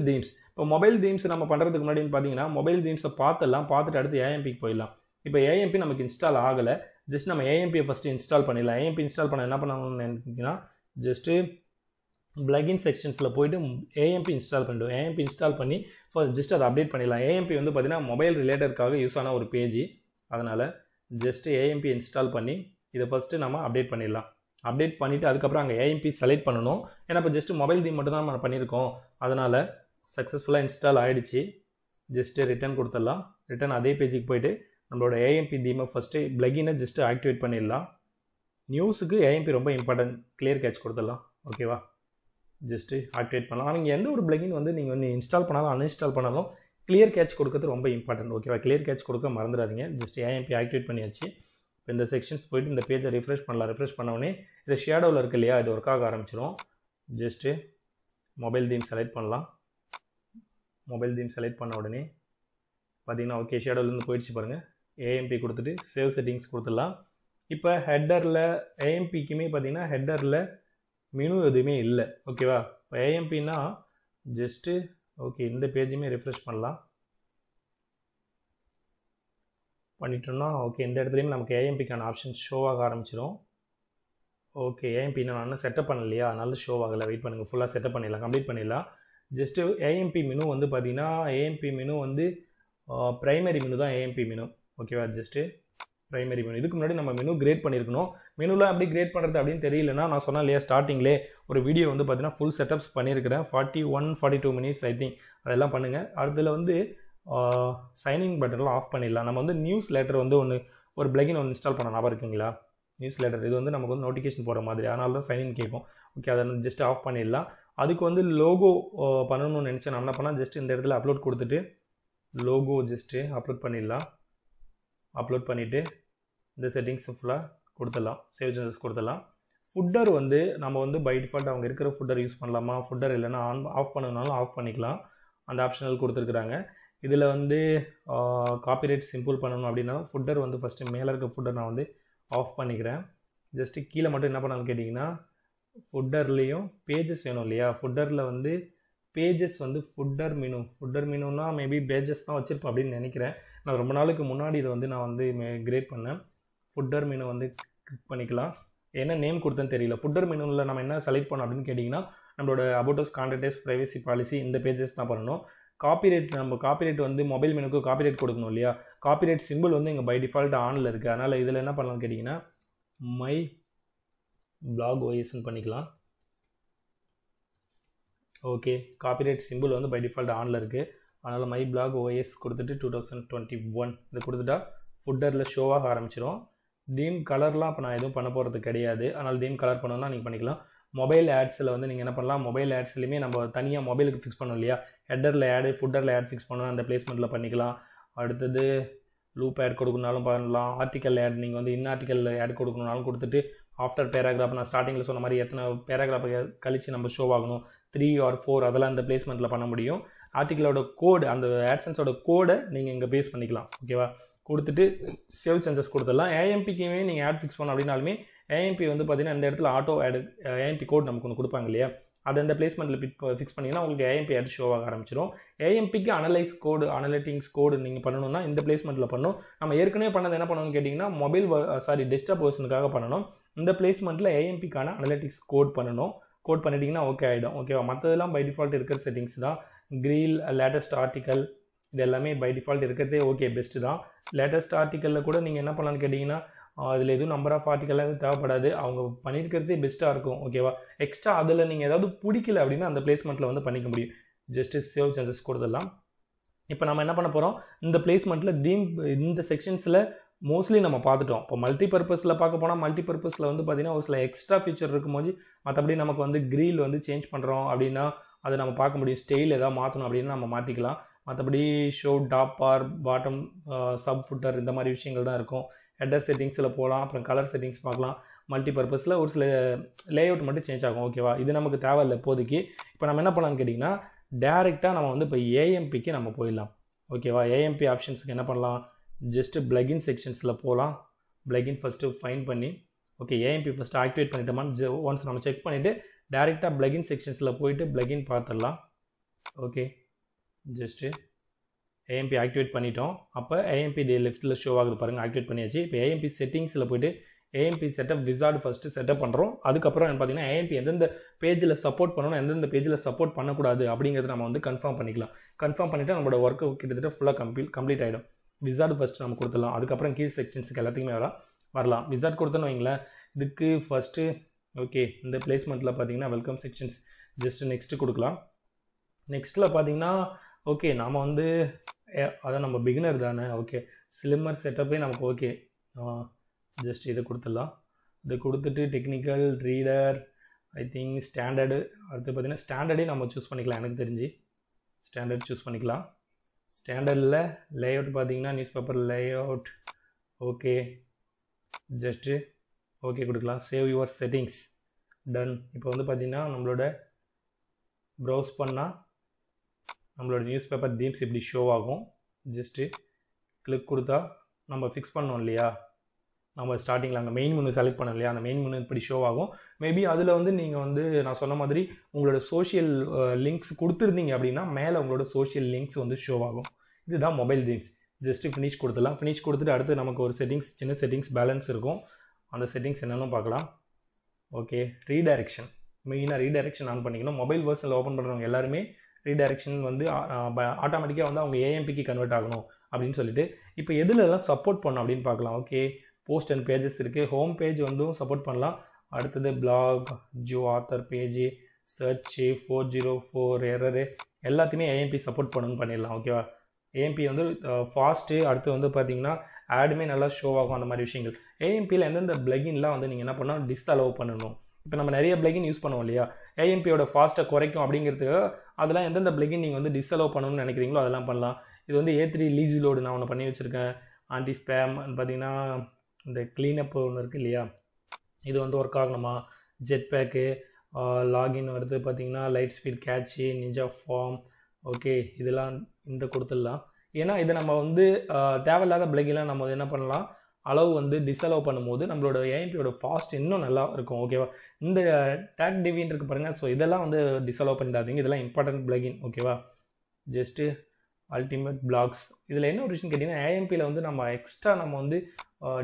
தீம்ஸ் நம்ம பண்ணுறதுக்கு முன்னாடி பார்த்தீங்கன்னா மொபைல் தீம்ஸை பார்த்துட்டு அடுத்து ஏஎம்பிக்கு போயிடலாம். இப்போ ஏஎம்பி நமக்கு இன்ஸ்டால் ஆகலை, ஜஸ்ட் நம்ம ஏஎம்பியை ஃபஸ்ட்டு இன்ஸ்டால் பண்ணிடலாம். ஏஎம்பி இன்ஸ்டால் பண்ண என்ன பண்ணணும்னு நினைக்கிங்கன்னா, ஜஸ்ட்டு பிளகின் செக்ஷன்ஸில் போய்ட்டு ஏஎம்பி இன்ஸ்டால் பண்ணிவிடும். ஏஎம்பி இன்ஸ்டால் பண்ணி ஃபர்ஸ்ட் ஜஸ்ட் அதை அப்டேட் பண்ணிடலாம். ஏஎம்பி வந்து பார்த்திங்கன்னா மொபைல் ரிலேட்டருக்காக யூஸ் ஆன ஒரு பேஜ், அதனால் ஜஸ்ட்டு ஏஎம்பி இன்ஸ்டால் பண்ணி இதை ஃபஸ்ட்டு நம்ம அப்டேட் பண்ணிடலாம். அப்டேட் பண்ணிவிட்டு அதுக்கப்புறம் அங்கே ஏஎம்பி செலக்ட் பண்ணணும். ஏன்னா இப்போ ஜஸ்ட்டு மொபைல் தீம் மட்டும் தான் நம்ம பண்ணியிருக்கோம், அதனால் சக்ஸஸ்ஃபுல்லாக இன்ஸ்டால் ஆகிடுச்சு. ஜஸ்ட்டு ரிட்டன் கொடுத்துடலாம். ரிட்டன் அதே பேஜுக்கு போய்ட்டு நம்மளோட ஏஎம்பி தீமை ஃபஸ்ட்டு பிளகினை ஜஸ்ட்டு ஆக்டிவேட் பண்ணிடலாம். நியூஸுக்கு ஏஎம்பி ரொம்ப இம்பார்ட்டன்ட், கிளியர் கேட்ச் கொடுத்துடலாம். ஓகேவா, ஜஸ்ட்டு ஆக்டிவேட் பண்ணலாம். ஆனால் நீங்கள் எந்த ஒரு பிளகின் வந்து நீங்கள் வந்து இன்ஸ்டால் பண்ணாலும் அன்இன்ஸ்டால் பண்ணாலும் கிளியர் கேட்ச் கொடுக்கறது ரொம்ப இம்பார்ட்டன்ட். ஓகேவா, கிளியர் கேட்ச் கொடுக்க மறந்துடாதீங்க. ஜஸ்ட் ஏஎம்பி ஆக்டிவேட் பண்ணியாச்சு. இப்போ இந்த செக்ஷன்ஸ் போய்ட்டு இந்த பேஜை ரிஃப்ரெஷ் பண்ணலாம். ரிஃப்ரெஷ் பண்ணோடனே இது ஷேடோவில் இருக்குது இல்லையா, இது ஒர்க் ஆக ஆரம்பிச்சிடும். ஜஸ்ட்டு மொபைல் தீம் செலக்ட் பண்ணலாம். மொபைல் தீம் செலக்ட் பண்ண உடனே பார்த்தீங்கன்னா ஓகே, ஷேடோவிலேருந்து போயிடுச்சு பாருங்கள். ஏஎம்பி கொடுத்துட்டு சேவ் செட்டிங்ஸ் கொடுத்துடலாம். இப்போ ஹெட்டரில் ஏஎம்பிக்குமே பார்த்தீங்கன்னா ஹெட்டரில் மெனு எதுவுமே இல்லை. ஓகேவா, இப்போ ஏஎம்பின்னா ஜஸ்ட்டு ஓகே இந்த பேஜுமே ரிஃப்ரெஷ் பண்ணிட்டோம்னா ஓகே இந்த இடத்துலையுமே நமக்கு ஏஎம்பிக்கான ஆப்ஷன்ஸ் ஷோ ஆக ஆரம்பிச்சிடும். ஓகே, ஏஎம்பி நான் செட்டப் பண்ணலையா, அதனால ஷோ ஆகலை. வெயிட் பண்ணுங்கள், ஃபுல்லாக செட்டப் பண்ணிடலாம், கம்ப்ளீட் பண்ணிடலாம். ஜஸ்ட்டு ஏஎம்பி மெனு வந்து பார்த்தீங்கன்னா ஏஎம்பி மெனு வந்து ப்ரைமரி மெனு தான் ஏஎம்பி மெனு. ஓகேவா, ஜஸ்ட்டு ப்ரைமரி மெனு. இதுக்கு முன்னாடி நம்ம மெனு கிரியேட் பண்ணியிருக்கணும். மெனுலாம் எப்படி கிரியேட் பண்ணுறது அப்படின்னு தெரியலனா நான் சொன்னேன் இல்லையா, ஸ்டார்டிங்லே ஒரு வீடியோ வந்து பார்த்தீங்கன்னா ஃபுல் செட்டப்ஸ் பண்ணியிருக்கிறேன். 41-42 மினிட்ஸ் ஐ திங்க், அதெல்லாம் பண்ணுங்கள். அதில் வந்து சைனிங் பட்டன்லாம் ஆஃப் பண்ணிடலாம். நம்ம வந்து நியூஸ் லெட்டர் வந்து ஒரு பிளகின் இன்ஸ்டால் பண்ண ஞாபகம் இருக்குங்களா, நியூஸ் லெட்டர். இது வந்து நமக்கு வந்து நோட்டிஃபிகேஷன் போகிற மாதிரி, அதனால தான் சைனிங் கேட்கும். ஓகே, அதை ஜஸ்ட் ஆஃப் பண்ணிடலாம். அதுக்கு வந்து லோகோ பண்ணணும்னு நினச்சேன். நான் என்ன பண்ணால் ஜஸ்ட் இந்த இடத்துல அப்லோட் கொடுத்துட்டு லோகோ ஜஸ்ட்டு அப்லோட் பண்ணிடலாம். அப்லோட் பண்ணிவிட்டு இந்த செட்டிங்ஸை ஃபுல்லாக கொடுத்துடலாம், சேவ் சேஞ்சஸ் கொடுத்துடலாம். ஃபுட்டர் வந்து நம்ம வந்து பை டிஃபால்ட் அவங்க இருக்கிற ஃபுட்டர் யூஸ் பண்ணலாமா, ஃபுட்டர் இல்லைன்னா ஆஃப் பண்ணணுனாலும் ஆஃப் பண்ணிக்கலாம். அந்த ஆப்ஷனல் கொடுத்துருக்குறாங்க. இதில் வந்து காப்பிரைட் சிம்பிள் பண்ணணும் அப்படின்னா ஃபுட்டர் வந்து ஃபஸ்ட்டு மேலே இருக்க ஃபுட்டர் நான் வந்து ஆஃப் பண்ணிக்கிறேன். ஜஸ்ட்டு கீழே மட்டும் என்ன பண்ணாலும் கேட்டிங்கன்னா ஃபுட்டர்லேயும் பேஜஸ் வேணும் இல்லையா, ஃபுட்டரில் வந்து பேஜஸ் வந்து ஃபுட்டர் மெனுனா மேபி பேஜஸ் தான் வச்சுருப்பேன் அப்படின்னு நினைக்கிறேன். நான் ரொம்ப நாளுக்கு முன்னாடி இதை வந்து நான் வந்து கிரியேட் பண்ணேன். ஃபுட்டர் மெனு வந்து கிளிக் பண்ணிக்கலாம். என்ன நேம் கொடுத்தேன்னு தெரியல. ஃபுட்டர் மெனுவில் நம்ம என்ன செலக்ட் பண்ணோம் அப்படின்னு கேட்டிங்கன்னா நம்மளோட about us, contact as, privacy policy, இந்த பேஜஸ் தான் பண்ணணும். காப்பிரைட் வந்து மொபைல் மெனுக்கு காப்பிரைட் கொடுக்கணும் இல்லையா, காப்பிரைட் சிம்பிள் வந்து இங்கே பை டிஃபால்ட் ஆனில் இருக்குது. அதனால் இதில் என்ன பண்ணலாம்னு கேட்டிங்கன்னா மை பிளாக் ஓஎஸ்ன்னு பண்ணிக்கலாம். ஓகே, காப்பிரைட் சிம்பிள் வந்து பை டிஃபால்ட் ஆனில் இருக்குது. அதனால் மை பிளாக் ஓஎஸ் கொடுத்துட்டு 2021 இதை கொடுத்துட்டா ஃபுட்டரில் ஷோவாக ஆரம்பிச்சிடும். தீம் கலர்லாம் இப்போ நான் எதுவும் பண்ண போகிறது கிடையாது. அதனால் தீம் கலர் பண்ணணும்னா நீங்கள் பண்ணிக்கலாம். மொபைல் ஆட்ஸில் வந்து நீங்கள் என்ன பண்ணலாம், மொபைல் ஆட்ஸ்லையுமே நம்ம தனியாக மொபைலுக்கு ஃபிக்ஸ் பண்ணோம் இல்லையா, ஹெட்டரில் ஆடு, ஃபுட்டரில் ஆட் ஃபிக்ஸ் பண்ணணும், அந்த பிளேஸ்மெண்ட்டில் பண்ணிக்கலாம். அடுத்தது லூப் ஆட் கொடுக்கணுனாலும் பண்ணலாம். ஆர்டிக்கல் ஆட், நீங்கள் வந்து ஆர்டிக்கல் ஆட் கொடுக்கணுனாலும் கொடுத்துட்டு ஆஃப்டர் பேராகிராஃப், நான் ஸ்டார்டிங்கில் சொன்ன மாதிரி எத்தனை பேராகிராஃபை கழித்து நம்ம ஷோ ஆகணும், 3 or 4 அதெல்லாம் இந்த பிளேஸ்மெண்ட்டில் பண்ண முடியும். ஆர்டிக்கலோட கோடு, அந்த ஆட்சன்ஸோட கோடை நீங்கள் இங்கே பேஸ் பண்ணிக்கலாம். ஓகேவா, கொடுத்துட்டு சேவ் சேஞ்சஸ் கொடுத்துடலாம். ஏஎம்பிக்குமே நீங்கள் ஆட் ஃபிக்ஸ் பண்ணோம் அப்படின்னாலுமே ஏஎம்பி வந்து பார்த்தீங்கன்னா இந்த இடத்துல ஆட்டோ ஆட் ஏஎம்பி கோட் நமக்கு ஒன்று கொடுப்பாங்க இல்லையா, அதை இந்த பிளேஸ்மெண்ட்டில் ஃபிக்ஸ் பண்ணிங்கன்னா உங்களுக்கு ஏஎம்பி ஆட் ஷோ ஆக ஆரம்பிச்சிடும். ஏஎம்பிக்கு அனலிட்டிக்ஸ் கோடு நீங்கள் பண்ணணும்னா இந்த பிளேஸ்மெண்ட்டில் பண்ணணும். நம்ம ஏற்கனவே பண்ணது என்ன பண்ணணும்னு கேட்டிங்கன்னா டெஸ்க்டாப் வெர்ஷனுக்காக பண்ணணும். இந்த பிளேஸ்மெண்ட்டில் ஏஎம்பிக்கான அனலிட்டிக்ஸ் கோட் பண்ணணும். கோட் பண்ணிட்டீங்கன்னா ஓகே ஆகிடும். ஓகேவா, மற்றதெல்லாம் பை டிஃபால்ட் இருக்கிற செட்டிங்ஸ் தான். கிரீல், லேட்டஸ்ட் ஆர்டிக்கல், இது எல்லாமே பை டிஃபால்ட் இருக்கிறதே ஓகே பெஸ்ட்டு தான். லேட்டஸ்ட் ஆர்டிக்கலில் கூட நீங்கள் என்ன பண்ணலான்னு கேட்டிங்கன்னா அதில் எதுவும் நம்பர் ஆஃப் ஆர்டிக்கல்லாம் எதுவும் தேவைப்படாது, அவங்க பண்ணியிருக்கிறதே பெஸ்ட்டாக இருக்கும். ஓகேவா, எக்ஸ்ட்ரா அதில் நீங்கள் ஏதாவது பிடிக்கல அப்படின்னா அந்த பிளேஸ்மெண்ட்டில் வந்து பண்ணிக்க முடியும். ஜஸ்ட்டு சேவ் சேஞ்சஸ் கொடுத்துடலாம். இப்போ நம்ம என்ன பண்ண போகிறோம், இந்த பிளேஸ்மெண்ட்டில் இந்த செக்ஷன்ஸில் மோஸ்ட்லி நம்ம பார்த்துட்டோம். இப்போ மல்டிபர்பஸில் பார்க்க போனால் மல்டிபர்பஸில் வந்து பார்த்திங்கன்னா ஒரு சில எக்ஸ்ட்ரா ஃபீச்சர் இருக்கும்போது மற்றபடி நமக்கு வந்து கிரீல் வந்து சேஞ்ச் பண்ணுறோம் அப்படின்னா அதை நம்ம பார்க்க முடியும். ஸ்டைல் எதாவது மாற்றணும் அப்படின்னு நம்ம மாற்றிக்கலாம். மற்றபடி show top or bottom, sub footer இந்த மாதிரி விஷயங்கள் தான் இருக்கும். ஹெட்டர் செட்டிங்ஸில் போகலாம், அப்புறம் கலர் செட்டிங்ஸ் பார்க்கலாம். மல்டி பர்பஸில் ஒரு சில லேஅவுட் மட்டும் சேஞ்ச் ஆகும். ஓகேவா, இது நமக்கு தேவையில்லை இப்போதைக்கு. இப்போ நம்ம என்ன பண்ணலாம்னு கேட்டிங்கன்னா, டேரெக்டாக நம்ம வந்து இப்போ ஏஎம்பிக்கு நம்ம போயிடலாம். ஓகேவா, ஏஎம்பி ஆப்ஷன்ஸுக்கு என்ன பண்ணலாம், ஜஸ்ட்டு ப்ளகின் செக்ஷன்ஸில் போகலாம். ப்ளகின் ஃபஸ்ட்டு ஃபைன் பண்ணி ஓகே ஏஎம்பி ஃபஸ்ட்டு ஆக்டிவேட் பண்ணிட்டோமான்னு ஒன்ஸ் நம்ம செக் பண்ணிவிட்டு டேரெக்டாக ப்ளகின் செக்ஷன்ஸில் போயிட்டு ப்ளகின் பார்த்துடலாம். ஓகே, ஜஸ்ட்டு ஏஎம்பி ஆக்டிவேட் பண்ணிட்டோம். அப்போ ஏஎம்பி இது லெஃப்ட்டில் ஷோ ஆகுது பாருங்கள், ஆக்டிவேட் பண்ணியாச்சு. இப்போ ஏஎம்பி செட்டிங்ஸில் போய்ட்டு AMP setup wizard first setup பண்ணுறோம். அதுக்கப்புறம் பார்த்தீங்கன்னா ஏஎம்பி எந்தெந்த பேஜில் சப்போர்ட் பண்ணணும், எந்தெந்த பேஜில் சப்போர்ட் பண்ணக்கூடாது அப்படிங்கிறது நம்ம வந்து கன்ஃபார்ம் பண்ணிக்கலாம். கன்ஃபார்ம் பண்ணிவிட்டு நம்மளோட ஒர்க்கு கிட்டத்தட்ட ஃபுல்லாக கம்ப்ளீட் ஆகிடும். விசார்டு ஃபஸ்ட்டு நம்ம கொடுத்துடலாம். அதுக்கப்புறம் கீழ் செக்ஷன்ஸுக்கு எல்லாத்துக்குமே வரலாம். விசார்ட் கொடுத்தோன்னு வைங்களேன், இதுக்கு ஃபஸ்ட்டு ஓகே இந்த பிளேஸ்மெண்ட்டில் பார்த்தீங்கன்னா வெல்கம் செக்ஷன்ஸ் ஜஸ்ட்டு நெக்ஸ்ட்டு கொடுக்கலாம். நெக்ஸ்ட்டில் பார்த்தீங்கன்னா ஓகே நாம் வந்து அதான் நம்ம பிகினர் தானே, ஓகே ஸ்லிம்மர் செட்டப்பே நமக்கு ஓகே. ஜஸ்ட் இதை கொடுத்துடலாம். இதை கொடுத்துட்டு technical reader I think standard, அடுத்து பார்த்திங்கன்னா ஸ்டாண்டர்டே நம்ம சூஸ் பண்ணிக்கலாம். எனக்கு தெரிஞ்சு ஸ்டாண்டர்ட் சூஸ் பண்ணிக்கலாம். ஸ்டாண்டர்டில் லேஅவுட் பார்த்திங்கன்னா newspaper layout okay, just okay கொடுக்கலாம். Save your settings done. இப்போ வந்து பார்த்திங்கன்னா நம்மளோட ப்ரௌஸ் பண்ணால் நம்மளோட நியூஸ் பேப்பர் தீம்ஸ் இப்படி ஷோ ஆகும். ஜஸ்ட்டு கிளிக் கொடுத்தா நம்ம ஃபிக்ஸ் பண்ணோம் இல்லையா, நம்ம ஸ்டார்டிங்கில் அங்கே மெயின் மெனு செலக்ட் பண்ணோம் இல்லையா, அந்த மெயின் மெனு இப்படி ஷோ ஆகும். மேபி அதில் வந்து நீங்கள் வந்து நான் சொன்ன மாதிரி உங்களோட சோஷியல் லிங்க்ஸ் கொடுத்துருந்தீங்க அப்படின்னா மேலே உங்களோட சோஷியல் லிங்க்ஸ் வந்து ஷோ ஆகும். இதுதான் மொபைல் தீம்ஸ். ஜஸ்ட்டு ஃபினிஷ் கொடுத்துடலாம். ஃபினிஷ் கொடுத்துட்டு அடுத்து நமக்கு ஒரு செட்டிங்ஸ், சின்ன செட்டிங்ஸ் பேலன்ஸ் இருக்கும். அந்த செட்டிங்ஸ் என்னென்னு பார்க்கலாம். ஓகே, ரீடைரக்ஷன், மெயினாக ரீடைரக்ஷன் ஆன் பண்ணிக்கணும். மொபைல் வெர்ஷனில் ஓப்பன் பண்ணுறவங்க எல்லாருமே ரீடைரக்ஷன் வந்து ஆட்டோமேட்டிக்காக வந்து அவங்க ஏஎம்பிக்கு கன்வெர்ட் ஆகணும் அப்படின்னு சொல்லிட்டு இப்போ எதுலெல்லாம் சப்போர்ட் பண்ணணும் அப்படின்னு பார்க்கலாம். ஓகே, போஸ்ட் அண்ட் பேஜஸ் இருக்குது. ஹோம் பேஜ் வந்து சப்போர்ட் பண்ணலாம். அடுத்தது பிளாக், ஜியோ ஆத்தர் பேஜ், சர்ச்சு, 404 எரரு எல்லாத்தையுமே ஏஎம்பி சப்போர்ட் பண்ணணும்னு பண்ணிடலாம். ஓகேவா, ஏஎம்பி வந்து ஃபாஸ்ட்டு. அடுத்து வந்து பார்த்திங்கன்னா ஆடுமே நல்லா ஷோ ஆகும். அந்த மாதிரி விஷயங்கள் ஏஎம்பியில் எந்தெந்த பிளகின்லாம் வந்து நீங்கள் என்ன பண்ணால் டிஸ்அலோவ் பண்ணணும். இப்போ நம்ம நிறைய பிளகின் யூஸ் பண்ணுவோம் இல்லையா, ஏஎம்பியோட ஃபாஸ்ட்டை குறைக்கும் அப்படிங்கிறதுக்கு அதெல்லாம் எந்தெந்த பிளகின் நீங்கள் வந்து டிஸ்அலோவ் பண்ணணும்னு நினைக்கிறீங்களோ அதெல்லாம் பண்ணலாம். இது வந்து A3 லீஸி லோடு நான் ஒன்று பண்ணி வச்சுருக்கேன். ஆன்டி ஸ்பேம் பார்த்திங்கன்னா இந்த க்ளீனப் ஒன்று இருக்குது இல்லையா, இது வந்து ஒர்க் ஆகணுமா. ஜெட் பேக்கு, லாகின் வருது பார்த்திங்கன்னா, light speed cache, ninja form okay இதெல்லாம் இந்த கொடுத்துடலாம். ஏன்னா இதை நம்ம வந்து தேவையில்லாத பிளகின்லாம் நம்ம என்ன பண்ணலாம், அளவு வந்து டிஸ்அலோவ் பண்ணும்போது நம்மளோட ஏஎம்பியோட ஃபாஸ்ட் இன்னும் நல்லா இருக்கும். ஓகேவா, இந்த டேக் டிவின்னு இருக்குது பாருங்கள். ஸோ இதெல்லாம் வந்து டிஸ்அலோவ் பண்ணிடாதீங்க, இதெல்லாம் இம்பார்ட்டன்ட் பிளகின். ஓகேவா, ஜஸ்ட்டு அல்டிமேட் பிளாக்ஸ். இதில் என்ன ஒரு விஷயம் கேட்டிங்கன்னா, ஏஎம்பியில் வந்து நம்ம எக்ஸ்ட்ரா நம்ம வந்து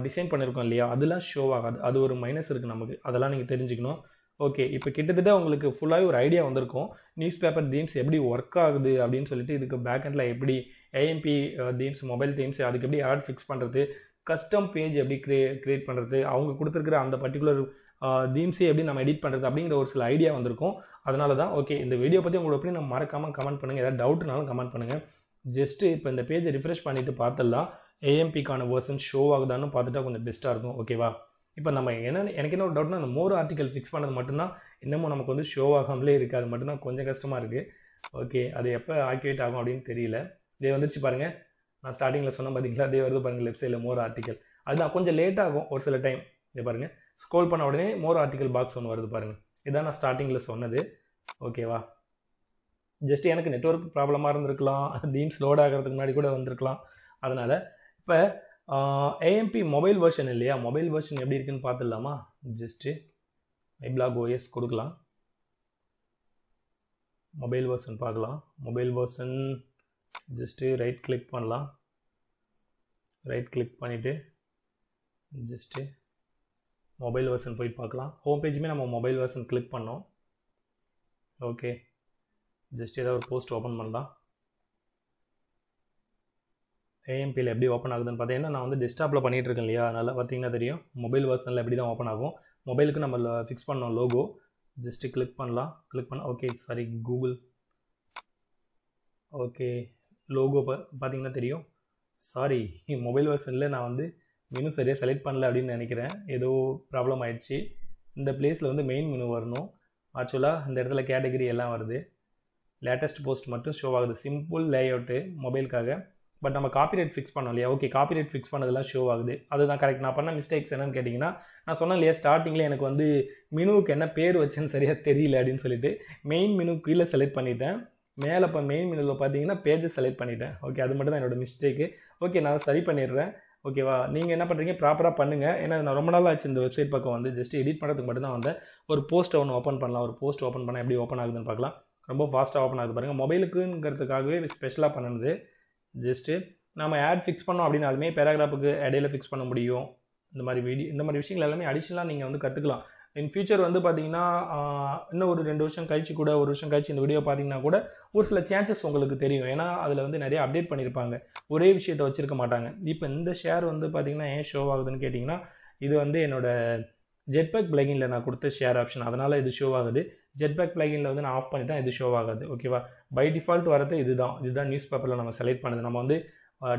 டிசைன் பண்ணியிருக்கோம் இல்லையா, அதெல்லாம் ஷோ ஆகாது. அது ஒரு மைனஸ் இருக்குது நமக்கு, அதெல்லாம் நீங்கள் தெரிஞ்சுக்கணும். ஓகே, இப்போ கிட்டத்தட்ட உங்களுக்கு ஃபுல்லாகவே ஒரு ஐடியா வந்திருக்கும் நியூஸ் பேப்பர் தீம்ஸ் எப்படி ஒர்க் ஆகுது அப்படின்னு சொல்லிட்டு. இதுக்கு பேக்கெண்டில் எப்படி ஏஎம்பி தீம்ஸ், மொபைல் தீம்ஸ் அதுக்கு எப்படி ஆட் ஃபிக்ஸ் பண்ணுறது, கஸ்டம் பேஜ் எப்படி க்ரியேட் பண்ணுறது, அவங்க கொடுத்துருக்குற அந்த பர்டிகுலர் தீம்ஸே எப்படி நம்ம எடிட் பண்ணுறது அப்படிங்கிற ஒரு சில ஐடியா வந்திருக்கும். அதனால தான் ஓகே இந்த வீடியோ பற்றி உங்களோட எப்படி நம்ம மறக்காமல் கமெண்ட் பண்ணுங்கள். ஏதாவது டவுட்னாலும் கமெண்ட் பண்ணுங்கள். ஜஸ்ட்டு இப்போ இந்த பேஜை ரிஃப்ரெஷ் பண்ணிவிட்டு பார்த்துடலாம் ஏஎம்பிக்கான வேர்ஷன் ஷோ ஆகுதான்னு பார்த்துட்டா கொஞ்சம் பெஸ்ட்டாக இருக்கும். ஓகேவா, இப்போ நம்ம எனக்கு என்ன ஒரு டவுட்னா, அந்த மோர் ஆர்டிக்கல் ஃபிக்ஸ் பண்ணது மட்டும்தான் இன்னமும் நமக்கு வந்து ஷோ ஆகாமலே இருக்குது. அது மட்டும்தான் கொஞ்சம் கஷ்டமாக இருக்குது. ஓகே, அது எப்போ ஆக்டிவேட் ஆகும் அப்படின்னு தெரியல. இதே வந்துருச்சு பாருங்கள், நான் ஸ்டார்டிங்கில் சொன்ன பார்த்தீங்களா, அதே வருது பாருங்கள் லெஃப்ட் சைடில் மோர் ஆர்டிக்கல். அதுதான் கொஞ்சம் லேட் ஆகும் ஒரு சில டைம். இதே பாருங்கள், ஸ்க்ரோல் பண்ண உடனே மோர் ஆர்டிக்கல் பாக்ஸ் ஒன்று வருது பாருங்கள். இதான் நான் ஸ்டார்டிங்கில் சொன்னது. ஓகேவா, ஜஸ்ட் எனக்கு நெட்வொர்க் ப்ராப்ளமாக இருந்திருக்கலாம், தீம்ஸ் லோட் ஆகிறதுக்கு முன்னாடி கூட வந்திருக்கலாம். அதனால் இப்போ ஏஎம்பி மொபைல் வெர்ஷன் இல்லையா, மொபைல் வெர்ஷன் எப்படி இருக்குன்னு பார்த்துடலாமா. ஜஸ்ட்டு ஐபிளாக் OS கொடுக்கலாம், மொபைல் வெர்ஷன் பார்க்கலாம். Mobile version just right click பண்ணலாம். ரைட் கிளிக் பண்ணிவிட்டு ஜஸ்ட்டு மொபைல் வெர்ஷன் போயிட்டு பார்க்கலாம். ஹோம் பேஜுமே நம்ம மொபைல் வெர்ஷன் கிளிக் பண்ணோம். ஓகே, ஜஸ்ட் ஏதாவது ஒரு போஸ்ட் ஓப்பன் பண்ணலாம். ஏஎம்பியில் எப்படி ஓப்பன் ஆகுதுன்னு பார்த்தீங்கன்னா, நான் வந்து டெஸ்க்டாப்பில் பண்ணிகிட்டு இருக்கேன் இல்லையா, அதனால் பார்த்தீங்கன்னா தெரியும் மொபைல் வெர்ஷனில் எப்படி தான் ஓப்பன் ஆகும். மொபைலுக்கு நம்ம ஃபிக்ஸ் பண்ணோம் லோகோ. ஜஸ்ட்டு கிளிக் பண்ணலாம். கிளிக் பண்ண okay sorry Google. Okay, logo பார்த்தீங்கன்னா தெரியும். சாரி, மொபைல் வெர்ஷனில் நான் வந்து மெனு சரியாக செலக்ட் பண்ணல அப்படின்னு நினைக்கிறேன். ஏதோ ப்ராப்ளம் ஆகிடுச்சு. இந்த பிளேஸில் வந்து மெயின் மெனு வரணும். ஆக்சுவலாக இந்த இடத்துல கேட்டகரி எல்லாம் வருது. லேட்டஸ்ட் போஸ்ட் மட்டும் ஷோ ஆகுது. சிம்பிள் லேஅவுட்டு மொபைலுக்காக. பட் நம்ம காப்பிரைட் ஃபிக்ஸ் பண்ணோம் இல்லையா, ஓகே காப்பிரைட் ஃபிக்ஸ் பண்ணதெல்லாம் ஷோ ஆகுது, அதுதான் கரெக்ட். நான் பண்ண மிஸ்டேக்ஸ் என்னன்னு கேட்டிங்கன்னா, நான் சொன்னேன் இல்லையா ஸ்டார்டிங்கில் எனக்கு வந்து மெனுவுக்கு என்ன பேர் வச்சேன்னு சரியாக தெரியல அப்படின்னு சொல்லிட்டு மெயின் மெனு கீழே செலக்ட் பண்ணிட்டேன். மேலே இப்போ மெயின் மெனுவில் பார்த்தீங்கன்னா பேஜை செலக்ட் பண்ணிட்டேன். ஓகே அது மட்டும் தான் என்னோடய மிஸ்டேக்கு. ஓகே நான் சரி பண்ணிடுறேன். ஓகேவா, நீங்கள் என்ன பண்ணுறீங்க ப்ராப்பராக பண்ணுங்கள். ஏன்னா நான் ரொம்ப நாள் ஆச்சு இந்த வெப்சைட் பக்கம் வந்து ஜஸ்ட் எடிட் பண்ணுறதுக்கு மட்டும் தான் வந்தேன். ஒரு போஸ்ட்டை ஒன்று ஓப்பன் பண்ணலாம். ஒரு போஸ்ட் ஓப்பன் பண்ணால் எப்படி ஓப்பன் ஆகுதுன்னு பார்க்கலாம். ரொம்ப ஃபாஸ்ட்டாக ஓப்பன் ஆகுது பாருங்கள். மொபைலுக்குங்கிறதுக்காகவே ஸ்பெஷலாக பண்ணுது. ஜஸ்ட்டு நம்ம ஆட் ஃபிக்ஸ் பண்ணோம் அப்படின்னாலுமே பேராகிராஃபுக்கு இடையில ஃபிக்ஸ் பண்ண முடியும். இந்த மாதிரி விஷயங்கள் எல்லாமே அடிஷனலாக நீங்கள் வந்து கற்றுக்கலாம். இன் ஃபியூச்சர் வந்து பார்த்தீங்கன்னா இன்னும் ஒரு 2 வருஷம் கழிச்சு கூட, 1 வருஷம் கழிச்சு இந்த வீடியோ பார்த்தீங்கன்னா கூட ஒரு சில சேஞ்சஸ் உங்களுக்கு தெரியும். ஏன்னா அதில் வந்து நிறைய அப்டேட் பண்ணியிருப்பாங்க, ஒரே விஷயத்தை வச்சுருக்க மாட்டாங்க. இப்போ இந்த ஷேர் வந்து பார்த்தீங்கன்னா ஏன் ஷோ ஆகுதுன்னு கேட்டிங்கன்னா, இது வந்து என்னோடய ஜெட்பேக் பிளகினில் நான் கொடுத்த ஷேர் ஆப்ஷன், அதனால் இது ஷோ ஆகுது. ஜெட்பேக் பிளகினில் வந்து நான் ஆஃப் பண்ணிட்டேன், இது ஷோ ஆகாது. ஓகேவா, பை டிஃபால்ட் வரது இதுதான் நியூஸ் பேப்பரில் நம்ம செலக்ட் பண்ணுது. நம்ம வந்து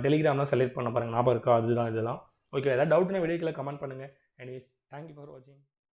டெலிகிராம்லாம் செலக்ட் பண்ண பாருங்கள், ஞாபகம் இருக்கா, இதுதான் இதெல்லாம். ஓகே, ஏதாவது டவுட்னா வீடியோக்கில் கமெண்ட் பண்ணுங்கள். எனிவேஸ் தேங்க்யூ ஃபார் வாட்சிங்.